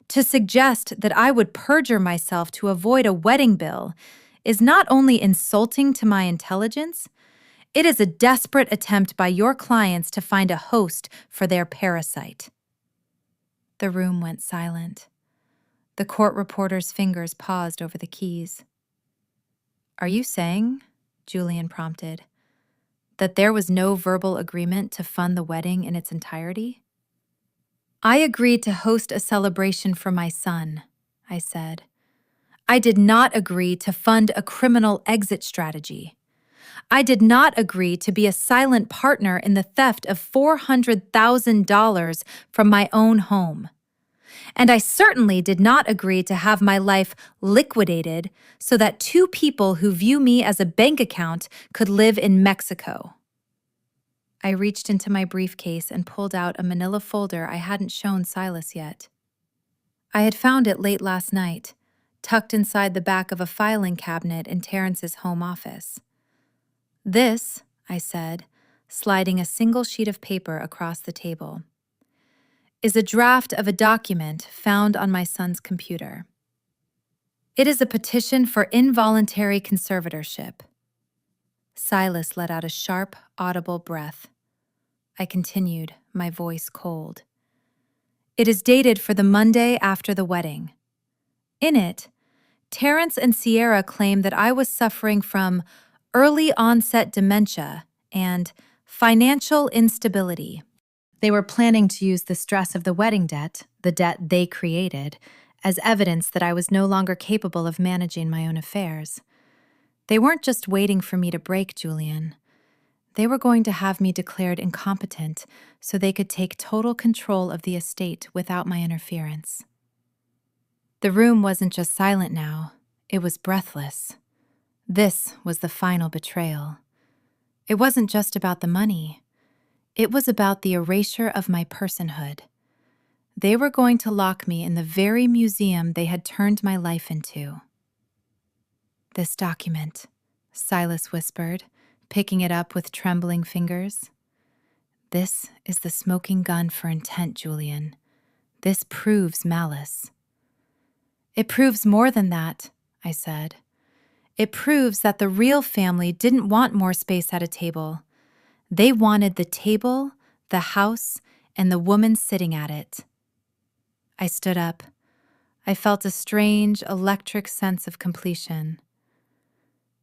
To suggest that I would perjure myself to avoid a wedding bill is not only insulting to my intelligence, it is a desperate attempt by your clients to find a host for their parasite." The room went silent. The court reporter's fingers paused over the keys. "Are you saying," Julian prompted, "that there was no verbal agreement to fund the wedding in its entirety?" "I agreed to host a celebration for my son," I said. "I did not agree to fund a criminal exit strategy. I did not agree to be a silent partner in the theft of $400,000 from my own home. And I certainly did not agree to have my life liquidated so that two people who view me as a bank account could live in Mexico." I reached into my briefcase and pulled out a manila folder I hadn't shown Silas yet. I had found it late last night, tucked inside the back of a filing cabinet in Terrence's home office. "This," I said, sliding a single sheet of paper across the table, "is a draft of a document found on my son's computer. It is a petition for involuntary conservatorship." Silas let out a sharp, audible breath. I continued, my voice cold. "It is dated for the Monday after the wedding. In it, Terrence and Sierra claim that I was suffering from early onset dementia and financial instability. They were planning to use the stress of the wedding debt, the debt they created, as evidence that I was no longer capable of managing my own affairs. They weren't just waiting for me to break, Julian. They were going to have me declared incompetent so they could take total control of the estate without my interference." The room wasn't just silent now, it was breathless. This was the final betrayal. It wasn't just about the money. It was about the erasure of my personhood. They were going to lock me in the very museum they had turned my life into. "This document," Silas whispered, picking it up with trembling fingers. "This is the smoking gun for intent, Julian. This proves malice." "It proves more than that," I said. "It proves that the real family didn't want more space at a table. They wanted the table, the house, and the woman sitting at it." I stood up. I felt a strange, electric sense of completion.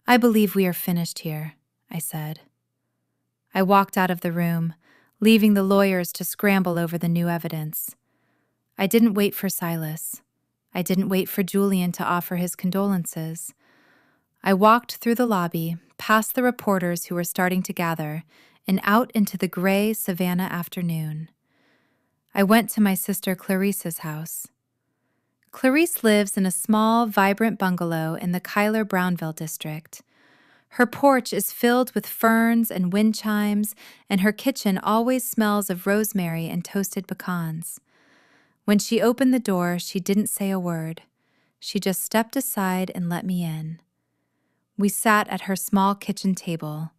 "I believe we are finished here," I said. I walked out of the room, leaving the lawyers to scramble over the new evidence. I didn't wait for Silas. I didn't wait for Julian to offer his condolences. I walked through the lobby, past the reporters who were starting to gather, and out into the gray Savannah afternoon. I went to my sister Clarice's house. Clarice lives in a small, vibrant bungalow in the Cuyler-Brownville district. Her porch is filled with ferns and wind chimes, and her kitchen always smells of rosemary and toasted pecans. When she opened the door, she didn't say a word. She just stepped aside and let me in. We sat at her small kitchen table.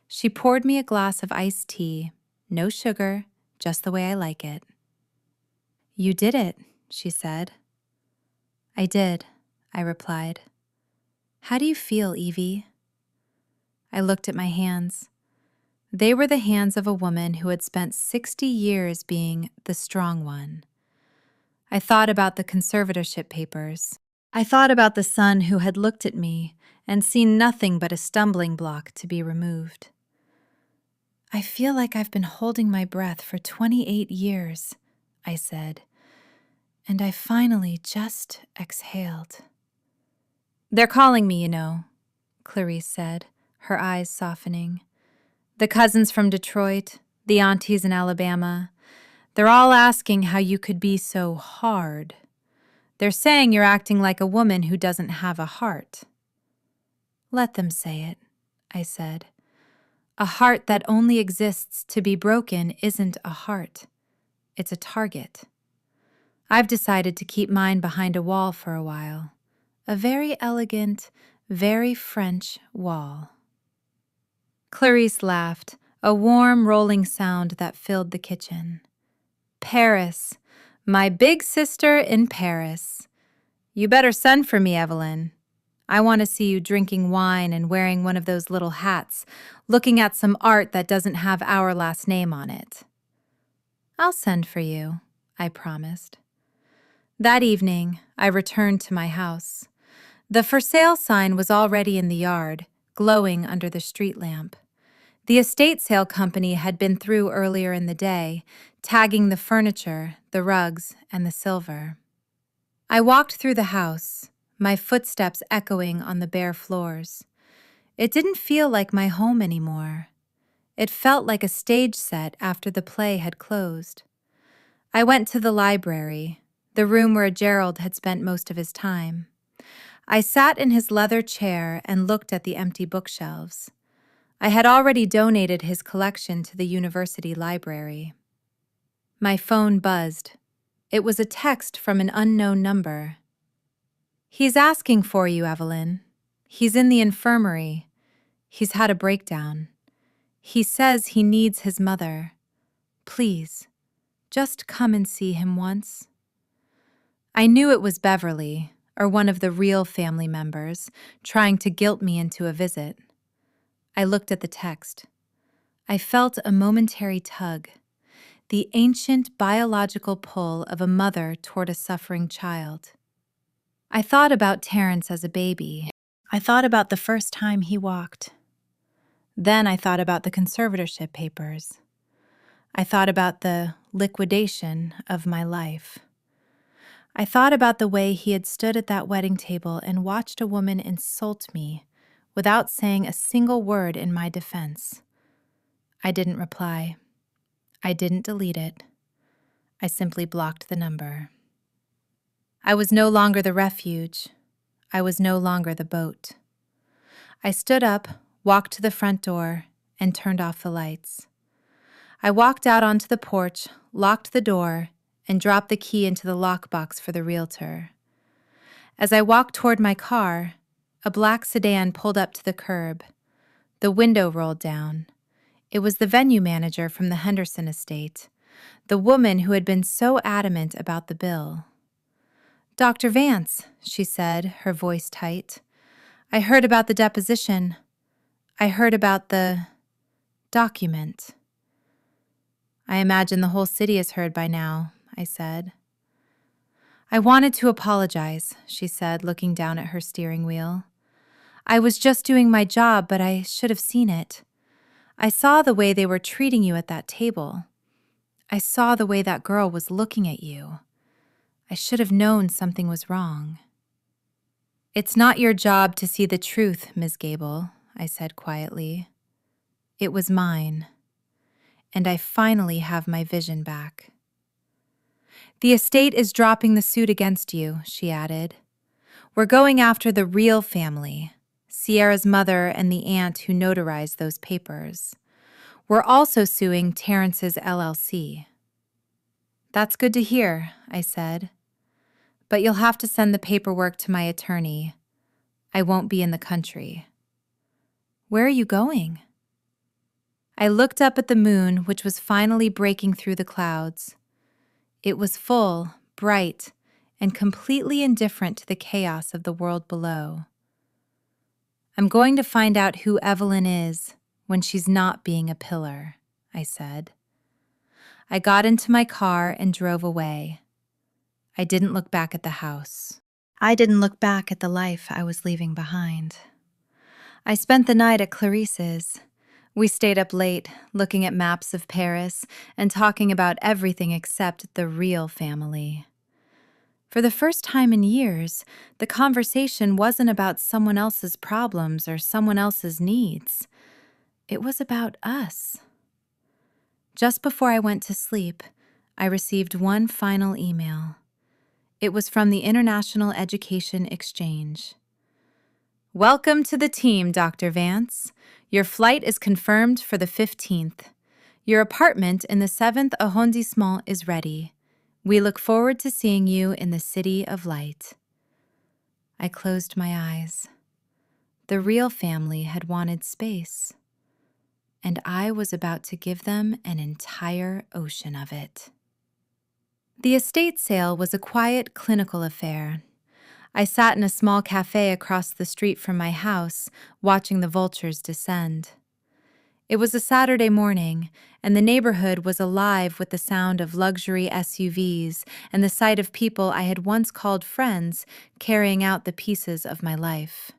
She poured me a glass of iced tea, no sugar, just the way I like it. "You did it," she said. "I did," I replied. "How do you feel, Evie?" I looked at my hands. They were the hands of a woman who had spent 60 years being the strong one. I thought about the conservatorship papers. I thought about the son who had looked at me and seen nothing but a stumbling block to be removed. "I feel like I've been holding my breath for 28 years, I said, and I finally just exhaled. "They're calling me, you know," Clarice said, her eyes softening. "The cousins from Detroit, the aunties in Alabama, they're all asking how you could be so hard. They're saying you're acting like a woman who doesn't have a heart." "Let them say it," I said. "A heart that only exists to be broken isn't a heart. It's a target. I've decided to keep mine behind a wall for a while. A very elegant, very French wall." Clarice laughed, a warm, rolling sound that filled the kitchen. "Paris, my big sister in Paris. You better send for me, Evelyn. I want to see you drinking wine and wearing one of those little hats, looking at some art that doesn't have our last name on it." "I'll send for you," I promised. That evening, I returned to my house. The for sale sign was already in the yard, glowing under the street lamp. The estate sale company had been through earlier in the day, tagging the furniture, the rugs, and the silver. I walked through the house, my footsteps echoing on the bare floors. It didn't feel like my home anymore. It felt like a stage set after the play had closed. I went to the library, the room where Gerald had spent most of his time. I sat in his leather chair and looked at the empty bookshelves. I had already donated his collection to the university library. My phone buzzed. It was a text from an unknown number. "He's asking for you, Evelyn. He's in the infirmary. He's had a breakdown. He says he needs his mother. Please, just come and see him once." I knew it was Beverly, or one of the real family members, trying to guilt me into a visit. I looked at the text. I felt a momentary tug, the ancient biological pull of a mother toward a suffering child. I thought about Terrence as a baby. I thought about the first time he walked. Then I thought about the conservatorship papers. I thought about the liquidation of my life. I thought about the way he had stood at that wedding table and watched a woman insult me without saying a single word in my defense. I didn't reply. I didn't delete it. I simply blocked the number. I was no longer the refuge. I was no longer the boat. I stood up, walked to the front door, and turned off the lights. I walked out onto the porch, locked the door, and dropped the key into the lockbox for the realtor. As I walked toward my car, a black sedan pulled up to the curb. The window rolled down. It was the venue manager from the Henderson estate, the woman who had been so adamant about the bill. "Dr. Vance," she said, her voice tight. "I heard about the deposition. I heard about the document." "I imagine the whole city has heard by now," I said. "I wanted to apologize," she said, looking down at her steering wheel. "I was just doing my job, but I should have seen it. I saw the way they were treating you at that table. I saw the way that girl was looking at you. I should have known something was wrong." "It's not your job to see the truth, Ms. Gable," I said quietly. "It was mine. And I finally have my vision back." "The estate is dropping the suit against you," she added. "We're going after the real family, Sierra's mother and the aunt who notarized those papers. We're also suing Terrence's LLC." "That's good to hear," I said. "But you'll have to send the paperwork to my attorney. I won't be in the country." "Where are you going?" I looked up at the moon, which was finally breaking through the clouds. It was full, bright, and completely indifferent to the chaos of the world below. "I'm going to find out who Evelyn is when she's not being a pillar," I said. I got into my car and drove away. I didn't look back at the house. I didn't look back at the life I was leaving behind. I spent the night at Clarice's. We stayed up late, looking at maps of Paris and talking about everything except the real family. For the first time in years, the conversation wasn't about someone else's problems or someone else's needs. It was about us. Just before I went to sleep, I received one final email. It was from the International Education Exchange. "Welcome to the team, Dr. Vance. Your flight is confirmed for the 15th. Your apartment in the 7th arrondissement is ready. We look forward to seeing you in the City of Light." I closed my eyes. The real family had wanted space, and I was about to give them an entire ocean of it. The estate sale was a quiet, clinical affair. I sat in a small cafe across the street from my house, watching the vultures descend. It was a Saturday morning, and the neighborhood was alive with the sound of luxury SUVs and the sight of people I had once called friends carrying out the pieces of my life.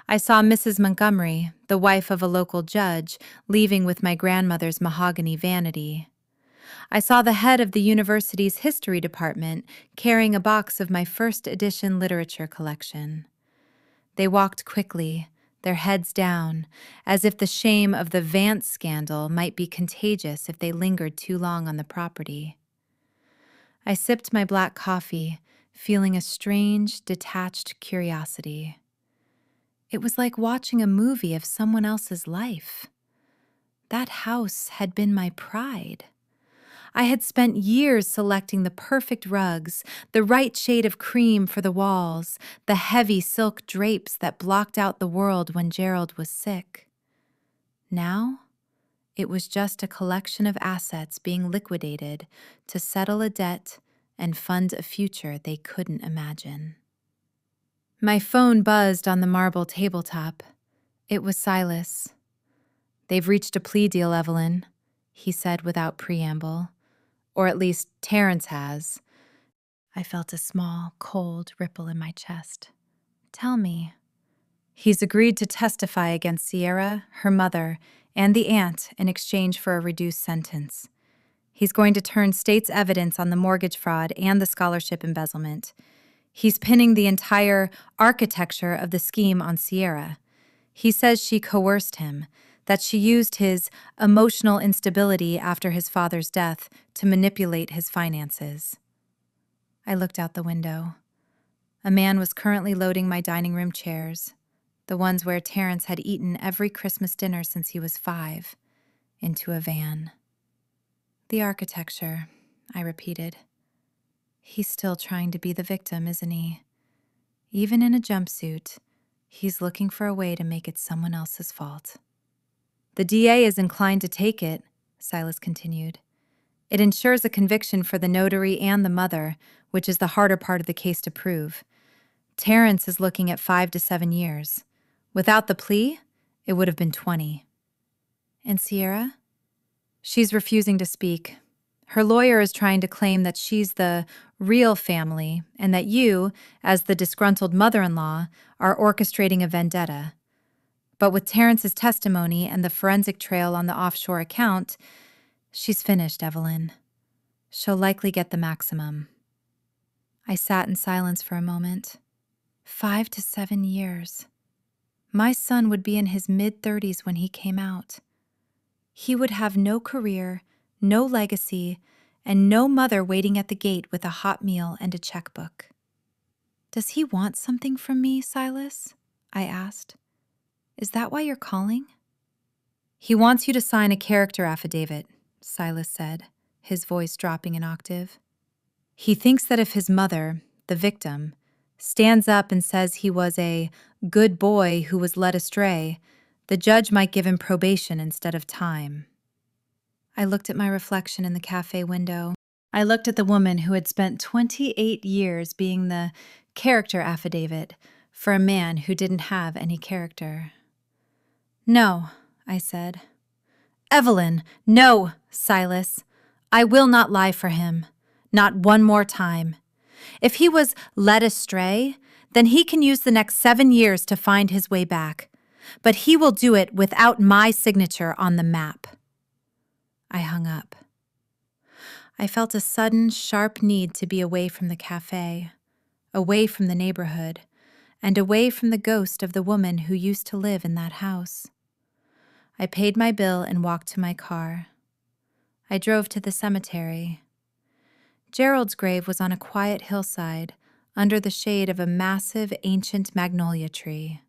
I saw Mrs. Montgomery, the wife of a local judge, leaving with my grandmother's mahogany vanity. I saw the head of the university's history department carrying a box of my first edition literature collection. They walked quickly, their heads down, as if the shame of the Vance scandal might be contagious if they lingered too long on the property. I sipped my black coffee, feeling a strange, detached curiosity. It was like watching a movie of someone else's life. That house had been my pride. I had spent years selecting the perfect rugs, the right shade of cream for the walls, the heavy silk drapes that blocked out the world when Gerald was sick. Now, it was just a collection of assets being liquidated to settle a debt and fund a future they couldn't imagine. My phone buzzed on the marble tabletop. It was Silas. "They've reached a plea deal, Evelyn," he said without preamble. Or at least Terrence has. I felt a small, cold ripple in my chest. "Tell me." "He's agreed to testify against Sierra, her mother, and the aunt in exchange for a reduced sentence. He's going to turn state's evidence on the mortgage fraud and the scholarship embezzlement. He's pinning the entire architecture of the scheme on Sierra. He says she coerced him, that she used his emotional instability after his father's death to manipulate his finances." I looked out the window. A man was currently loading my dining room chairs, the ones where Terrence had eaten every Christmas dinner since he was 5, into a van. "The architecture," I repeated. "He's still trying to be the victim, isn't he? Even in a jumpsuit, he's looking for a way to make it someone else's fault." "The DA is inclined to take it," Silas continued. "It ensures a conviction for the notary and the mother, which is the harder part of the case to prove. Terrence is looking at 5 to 7 years. Without the plea, it would have been 20. "And Sierra?" "She's refusing to speak. Her lawyer is trying to claim that she's the real family and that you, as the disgruntled mother-in-law, are orchestrating a vendetta. But with Terrence's testimony and the forensic trail on the offshore account, she's finished, Evelyn. She'll likely get the maximum." I sat in silence for a moment. 5 to 7 years. My son would be in his mid-30s when he came out. He would have no career, no legacy, and no mother waiting at the gate with a hot meal and a checkbook. "Does he want something from me, Silas?" I asked. "Is that why you're calling?" "He wants you to sign a character affidavit," Silas said, his voice dropping an octave. "He thinks that if his mother, the victim, stands up and says he was a good boy who was led astray, the judge might give him probation instead of time." I looked at my reflection in the cafe window. I looked at the woman who had spent 28 years being the character affidavit for a man who didn't have any character. "No," I said. "Evelyn, no, Silas. I will not lie for him. Not one more time. If he was led astray, then he can use the next 7 years to find his way back. But he will do it without my signature on the map." I hung up. I felt a sudden, sharp need to be away from the cafe, away from the neighborhood, and away from the ghost of the woman who used to live in that house. I paid my bill and walked to my car. I drove to the cemetery. Gerald's grave was on a quiet hillside, under the shade of a massive ancient magnolia tree.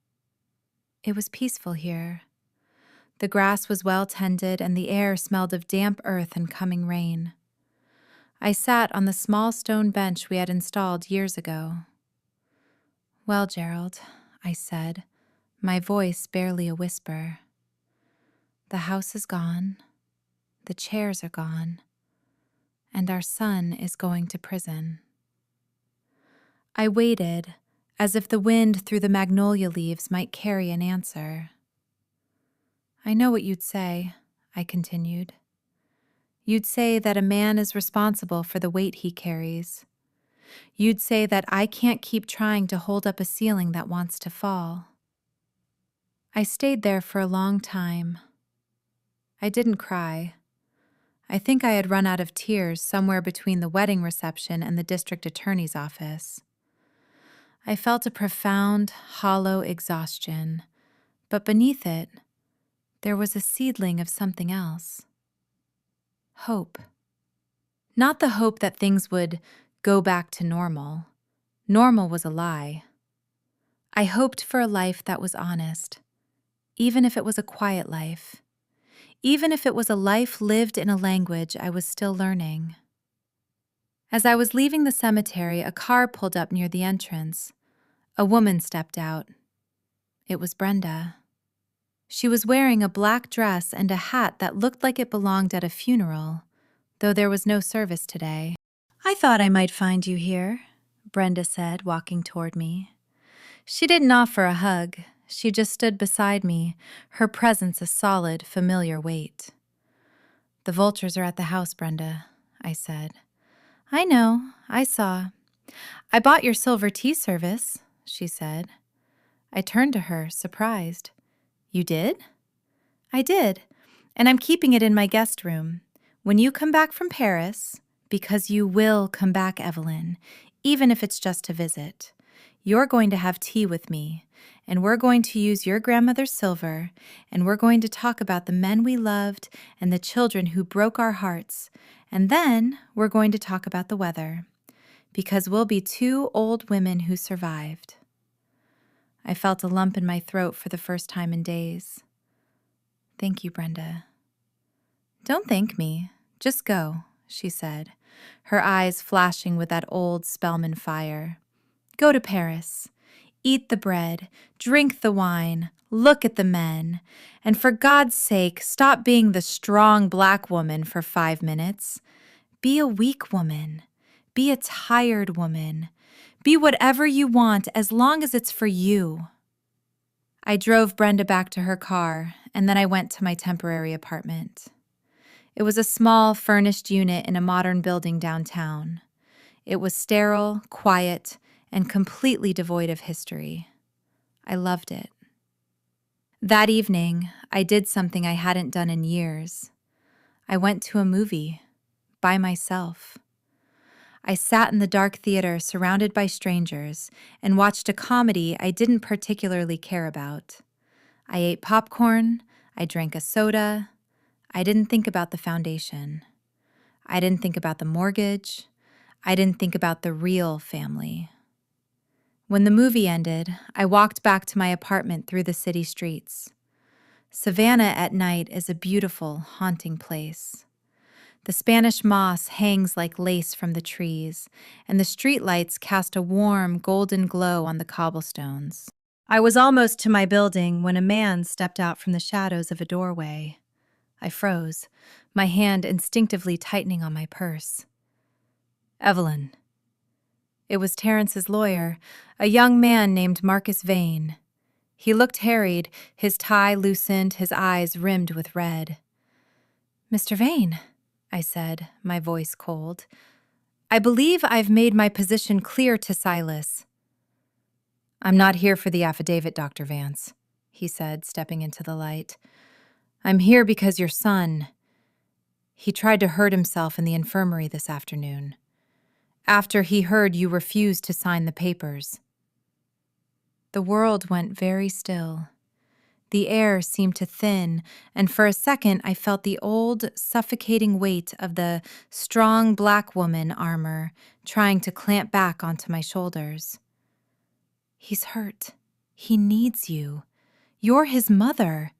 It was peaceful here. The grass was well tended and the air smelled of damp earth and coming rain. I sat on the small stone bench we had installed years ago. "Well, Gerald," I said, my voice barely a whisper. "The house is gone, the chairs are gone, and our son is going to prison." I waited, as if the wind through the magnolia leaves might carry an answer. "I know what you'd say," I continued. "You'd say that a man is responsible for the weight he carries. You'd say that I can't keep trying to hold up a ceiling that wants to fall." I stayed there for a long time. I didn't cry. I think I had run out of tears somewhere between the wedding reception and the district attorney's office. I felt a profound, hollow exhaustion, but beneath it, there was a seedling of something else. Hope. Not the hope that things would go back to normal. Normal was a lie. I hoped for a life that was honest, even if it was a quiet life, even if it was a life lived in a language I was still learning. As I was leaving the cemetery, a car pulled up near the entrance. A woman stepped out. It was Brenda. She was wearing a black dress and a hat that looked like it belonged at a funeral, though there was no service today. "I thought I might find you here," Brenda said, walking toward me. She didn't offer a hug. She just stood beside me, her presence a solid, familiar weight. "The vultures are at the house, Brenda," I said. "I know, I saw. I bought your silver tea service," she said. I turned to her, surprised. "You did?" "I did, and I'm keeping it in my guest room. When you come back from Paris, because you will come back, Evelyn, even if it's just to visit, you're going to have tea with me, and we're going to use your grandmother's silver, and we're going to talk about the men we loved and the children who broke our hearts, and then we're going to talk about the weather, because we'll be two old women who survived." I felt a lump in my throat for the first time in days. "Thank you, Brenda." "Don't thank me. Just go," she said, her eyes flashing with that old Spellman fire. "Go to Paris. Eat the bread, drink the wine, look at the men, and for God's sake, stop being the strong black woman for 5 minutes. Be a weak woman. Be a tired woman. Be whatever you want as long as it's for you." I drove Brenda back to her car, and then I went to my temporary apartment. It was a small, furnished unit in a modern building downtown. It was sterile, quiet, and completely devoid of history. I loved it. That evening, I did something I hadn't done in years. I went to a movie, by myself. I sat in the dark theater surrounded by strangers and watched a comedy I didn't particularly care about. I ate popcorn, I drank a soda. I didn't think about the foundation. I didn't think about the mortgage. I didn't think about the real family. When the movie ended, I walked back to my apartment through the city streets. Savannah at night is a beautiful, haunting place. The Spanish moss hangs like lace from the trees, and the streetlights cast a warm, golden glow on the cobblestones. I was almost to my building when a man stepped out from the shadows of a doorway. I froze, my hand instinctively tightening on my purse. "Evelyn." It was Terrence's lawyer, a young man named Marcus Vane. He looked harried, his tie loosened, his eyes rimmed with red. "Mr. Vane," I said, my voice cold, "I believe I've made my position clear to Silas." "I'm not here for the affidavit, Dr. Vance," he said, stepping into the light. "I'm here because your son, he tried to hurt himself in the infirmary this afternoon, after he heard you refused to sign the papers." The world went very still. The air seemed to thin, and for a second I felt the old, suffocating weight of the strong black woman armor trying to clamp back onto my shoulders. "He's hurt. He needs you. You're his mother.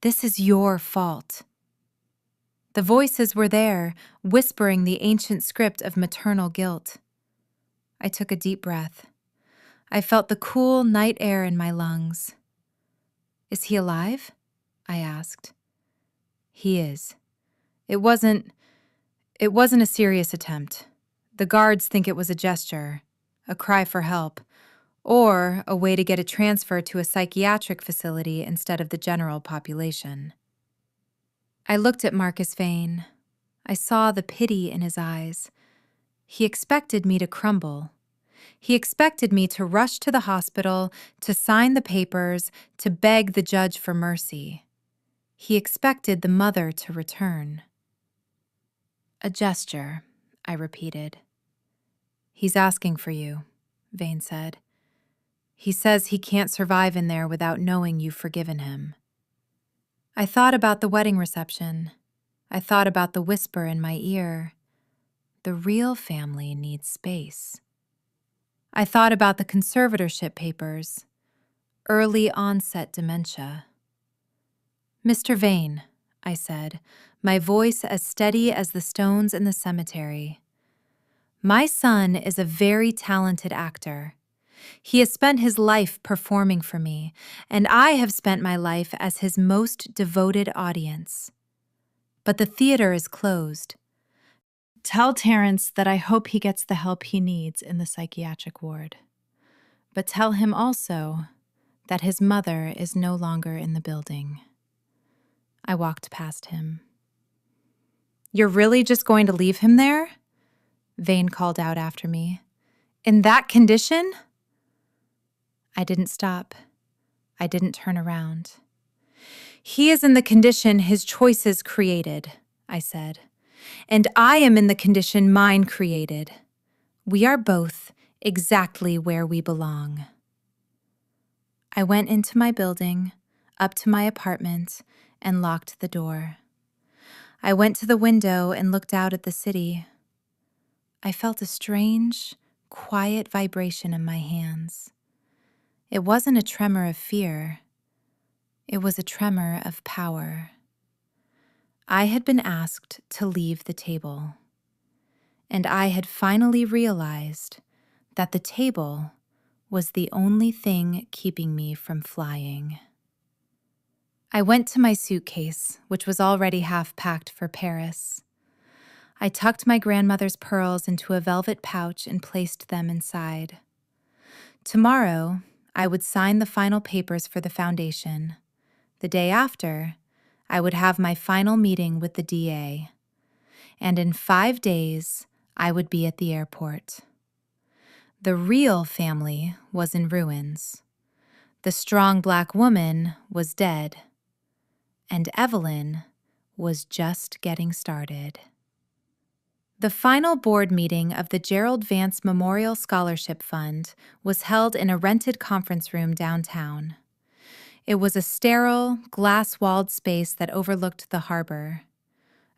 This is your fault." The voices were there, whispering the ancient script of maternal guilt. I took a deep breath. I felt the cool night air in my lungs. "Is he alive?" I asked. "He is. It wasn't a serious attempt. The guards think it was a gesture, a cry for help, or a way to get a transfer to a psychiatric facility instead of the general population. I looked at Marcus Vane. I saw the pity in his eyes. He expected me to crumble. He expected me to rush to the hospital, to sign the papers, to beg the judge for mercy. He expected the mother to return. A gesture, I repeated. He's asking for you, Vane said. He says he can't survive in there without knowing you've forgiven him. I thought about the wedding reception. I thought about the whisper in my ear. The real family needs space. I thought about the conservatorship papers. Early onset dementia. Mr. Vane, I said, my voice as steady as the stones in the cemetery. My son is a very talented actor. He has spent his life performing for me, and I have spent my life as his most devoted audience. But the theater is closed. Tell Terrence that I hope he gets the help he needs in the psychiatric ward. But tell him also that his mother is no longer in the building. I walked past him. You're really just going to leave him there? Vane called out after me. In that condition? I didn't stop. I didn't turn around. He is in the condition his choices created, I said. And I am in the condition mine created. We are both exactly where we belong. I went into my building, up to my apartment, and locked the door. I went to the window and looked out at the city. I felt a strange, quiet vibration in my hands. It wasn't a tremor of fear. It was a tremor of power. I had been asked to leave the table, and I had finally realized that the table was the only thing keeping me from flying. I went to my suitcase, which was already half packed for Paris. I tucked my grandmother's pearls into a velvet pouch and placed them inside. Tomorrow, I would sign the final papers for the foundation. The day after, I would have my final meeting with the DA. And in 5 days, I would be at the airport. The real family was in ruins. The strong black woman was dead. And Evelyn was just getting started. The final board meeting of the Gerald Vance Memorial Scholarship Fund was held in a rented conference room downtown. It was a sterile, glass-walled space that overlooked the harbor,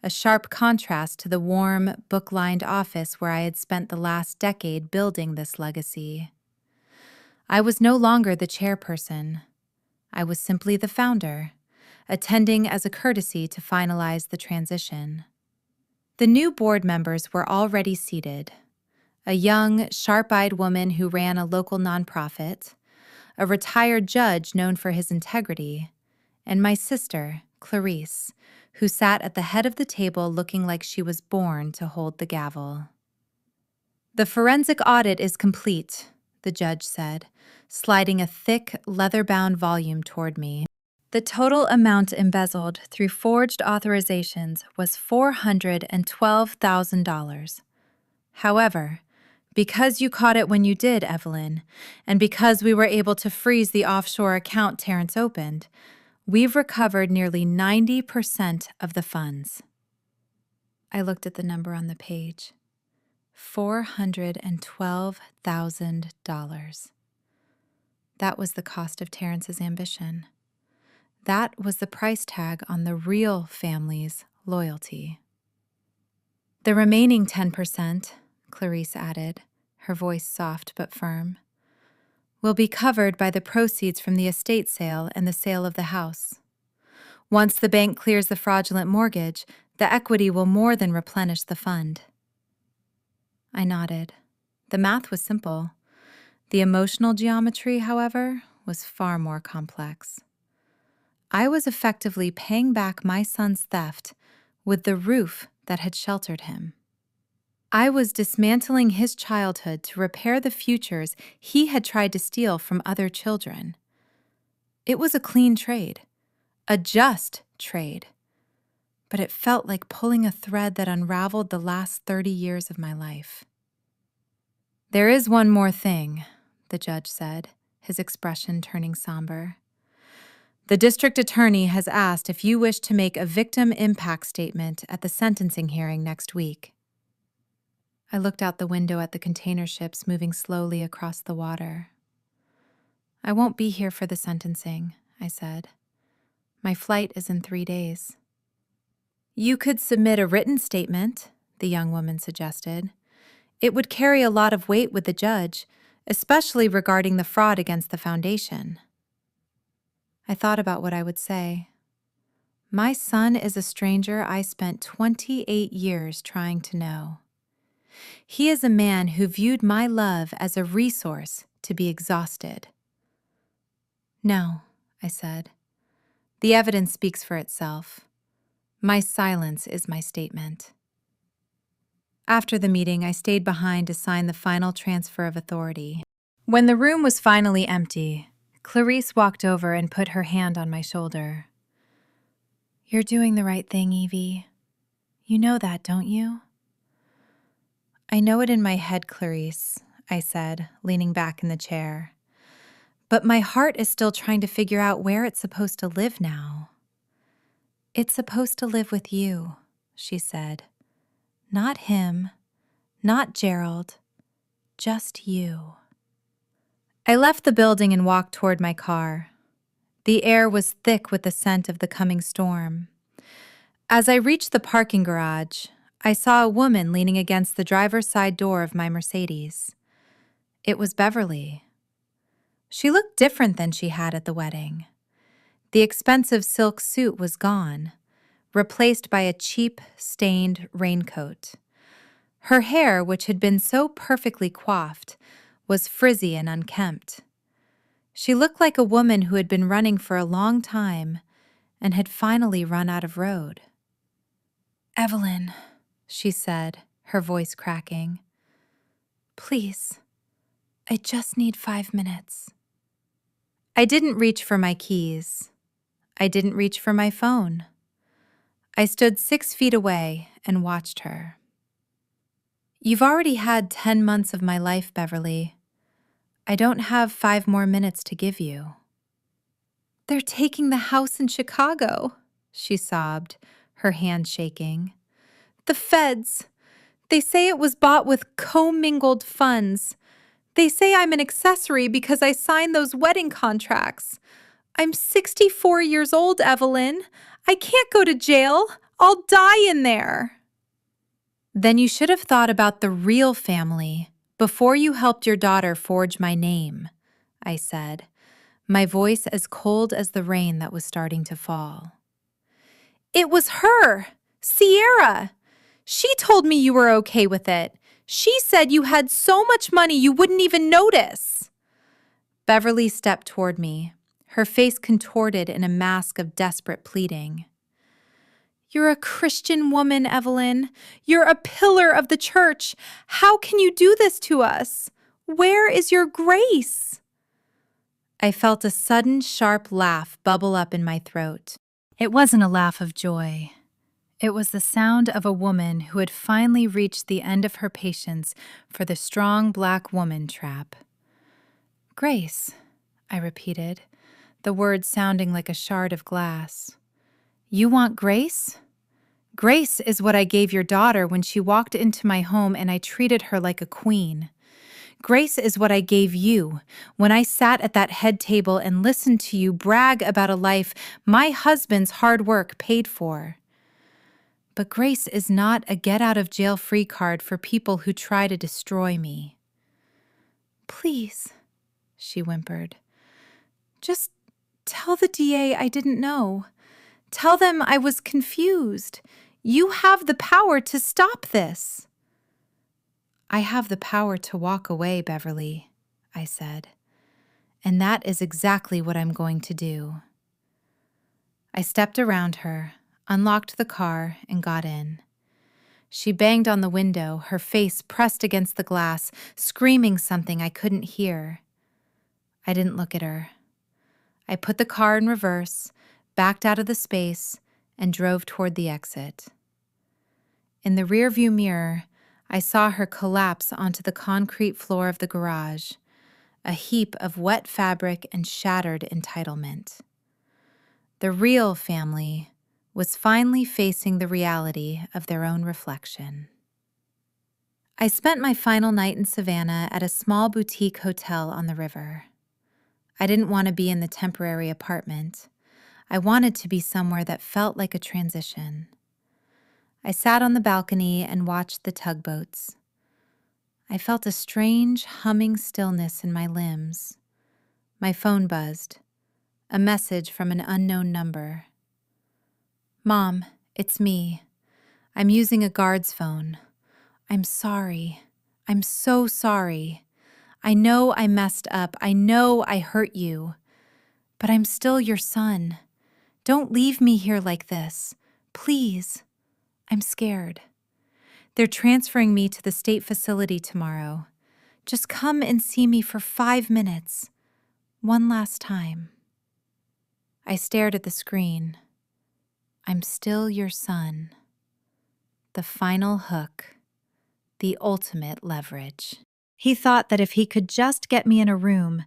a sharp contrast to the warm, book-lined office where I had spent the last decade building this legacy. I was no longer the chairperson. I was simply the founder, attending as a courtesy to finalize the transition. The new board members were already seated. A young, sharp-eyed woman who ran a local nonprofit, a retired judge known for his integrity, and my sister, Clarice, who sat at the head of the table looking like she was born to hold the gavel. The forensic audit is complete, the judge said, sliding a thick, leather-bound volume toward me. The total amount embezzled through forged authorizations was $412,000. However, because you caught it when you did, Evelyn, and because we were able to freeze the offshore account Terrence opened, we've recovered nearly 90% of the funds. I looked at the number on the page. $412,000. That was the cost of Terrence's ambition. That was the price tag on the real family's loyalty. The remaining 10%, Clarice added, her voice soft but firm, will be covered by the proceeds from the estate sale and the sale of the house. Once the bank clears the fraudulent mortgage, the equity will more than replenish the fund. I nodded. The math was simple. The emotional geometry, however, was far more complex. I was effectively paying back my son's theft with the roof that had sheltered him. I was dismantling his childhood to repair the futures he had tried to steal from other children. It was a clean trade, a just trade, but it felt like pulling a thread that unraveled the last 30 years of my life. "There is one more thing," the judge said, his expression turning somber. "The district attorney has asked if you wish to make a victim impact statement at the sentencing hearing next week." I looked out the window at the container ships moving slowly across the water. "I won't be here for the sentencing," I said. "My flight is in 3 days." "You could submit a written statement," the young woman suggested. "It would carry a lot of weight with the judge, especially regarding the fraud against the foundation." I thought about what I would say. My son is a stranger I spent 28 years trying to know. He is a man who viewed my love as a resource to be exhausted. "No," I said. "The evidence speaks for itself. My silence is my statement." After the meeting, I stayed behind to sign the final transfer of authority. When the room was finally empty, Clarice walked over and put her hand on my shoulder. "You're doing the right thing, Evie. You know that, don't you?" "I know it in my head, Clarice," I said, leaning back in the chair. "But my heart is still trying to figure out where it's supposed to live now." "It's supposed to live with you," she said. "Not him, not Gerald, just you." I left the building and walked toward my car. The air was thick with the scent of the coming storm. As I reached the parking garage, I saw a woman leaning against the driver's side door of my Mercedes. It was Beverly. She looked different than she had at the wedding. The expensive silk suit was gone, replaced by a cheap, stained raincoat. Her hair, which had been so perfectly coiffed, was frizzy and unkempt. She looked like a woman who had been running for a long time and had finally run out of road. "Evelyn," she said, her voice cracking. "Please, I just need 5 minutes." I didn't reach for my keys. I didn't reach for my phone. I stood 6 feet away and watched her. "You've already had 10 months of my life, Beverly. I don't have 5 more minutes to give you." "They're taking the house in Chicago," she sobbed, her hand shaking. "The feds. They say it was bought with commingled funds. They say I'm an accessory because I signed those wedding contracts. I'm 64 years old, Evelyn. I can't go to jail. I'll die in there." "Then you should have thought about the real family before you helped your daughter forge my name," I said, my voice as cold as the rain that was starting to fall. "It was her, Sierra. She told me you were okay with it. She said you had so much money you wouldn't even notice." Beverly stepped toward me, her face contorted in a mask of desperate pleading. "You're a Christian woman, Evelyn. You're a pillar of the church. How can you do this to us? Where is your grace?" I felt a sudden, sharp laugh bubble up in my throat. It wasn't a laugh of joy. It was the sound of a woman who had finally reached the end of her patience for the strong black woman trap. "Grace," I repeated, the word sounding like a shard of glass. "You want grace? Grace is what I gave your daughter when she walked into my home and I treated her like a queen. Grace is what I gave you when I sat at that head table and listened to you brag about a life my husband's hard work paid for. But grace is not a get-out-of-jail-free card for people who try to destroy me." "Please," she whimpered. "Just tell the DA I didn't know. Tell them I was confused. You have the power to stop this." "I have the power to walk away, Beverly," I said. "And that is exactly what I'm going to do." I stepped around her, unlocked the car, and got in. She banged on the window, her face pressed against the glass, screaming something I couldn't hear. I didn't look at her. I put the car in reverse, backed out of the space, and drove toward the exit. In the rearview mirror, I saw her collapse onto the concrete floor of the garage, a heap of wet fabric and shattered entitlement. The real family was finally facing the reality of their own reflection. I spent my final night in Savannah at a small boutique hotel on the river. I didn't want to be in the temporary apartment. I wanted to be somewhere that felt like a transition. I sat on the balcony and watched the tugboats. I felt a strange, humming stillness in my limbs. My phone buzzed. A message from an unknown number. "Mom, it's me. I'm using a guard's phone. I'm sorry. I'm so sorry. I know I messed up. I know I hurt you. But I'm still your son. Don't leave me here like this. Please. I'm scared. They're transferring me to the state facility tomorrow. Just come and see me for 5 minutes. One last time." I stared at the screen. I'm still your son. The final hook. The ultimate leverage. He thought that if he could just get me in a room,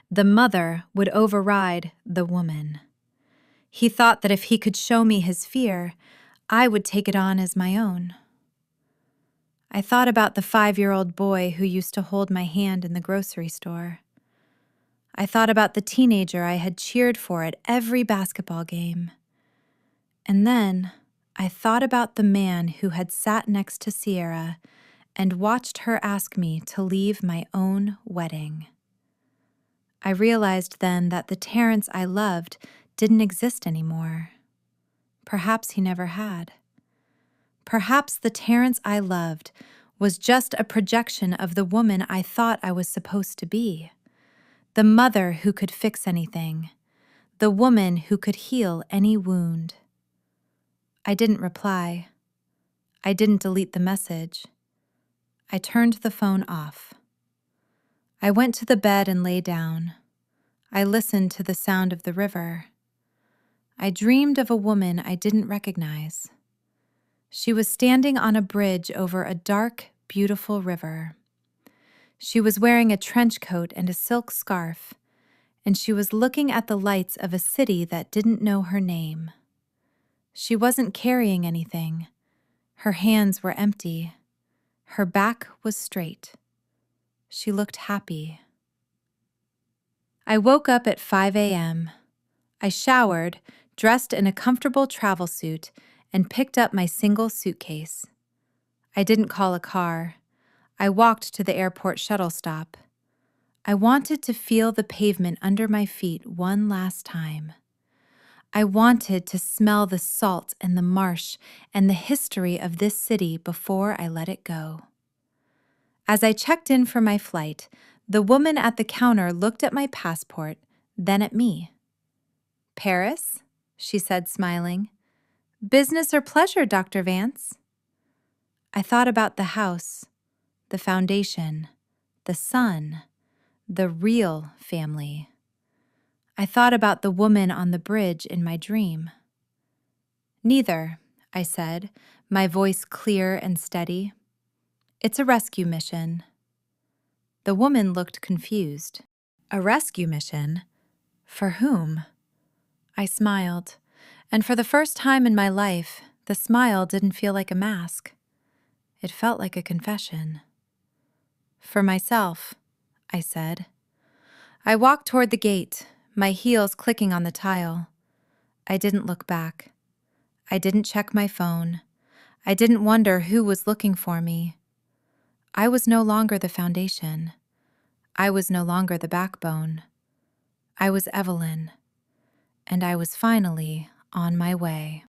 the mother would override the woman. He thought that if he could show me his fear, I would take it on as my own. I thought about the 5-year-old boy who used to hold my hand in the grocery store. I thought about the teenager I had cheered for at every basketball game. And then I thought about the man who had sat next to Sierra and watched her ask me to leave my own wedding. I realized then that the Terrence I loved didn't exist anymore. Perhaps he never had. Perhaps the Terrence I loved was just a projection of the woman I thought I was supposed to be. The mother who could fix anything. The woman who could heal any wound. I didn't reply. I didn't delete the message. I turned the phone off. I went to the bed and lay down. I listened to the sound of the river. I dreamed of a woman I didn't recognize. She was standing on a bridge over a dark, beautiful river. She was wearing a trench coat and a silk scarf, and she was looking at the lights of a city that didn't know her name. She wasn't carrying anything. Her hands were empty. Her back was straight. She looked happy. I woke up at 5 a.m. I showered, dressed in a comfortable travel suit, and picked up my single suitcase. I didn't call a car. I walked to the airport shuttle stop. I wanted to feel the pavement under my feet one last time. I wanted to smell the salt and the marsh and the history of this city before I let it go. As I checked in for my flight, the woman at the counter looked at my passport, then at me. "Paris?" she said, smiling. "Business or pleasure, Dr. Vance?" I thought about the house, the foundation, the sun, the real family. I thought about the woman on the bridge in my dream. "Neither," I said, my voice clear and steady. "It's a rescue mission." The woman looked confused. "A rescue mission? For whom?" I smiled, and for the first time in my life, the smile didn't feel like a mask. It felt like a confession. "For myself," I said. I walked toward the gate, my heels clicking on the tile. I didn't look back. I didn't check my phone. I didn't wonder who was looking for me. I was no longer the foundation. I was no longer the backbone. I was Evelyn, and I was finally on my way.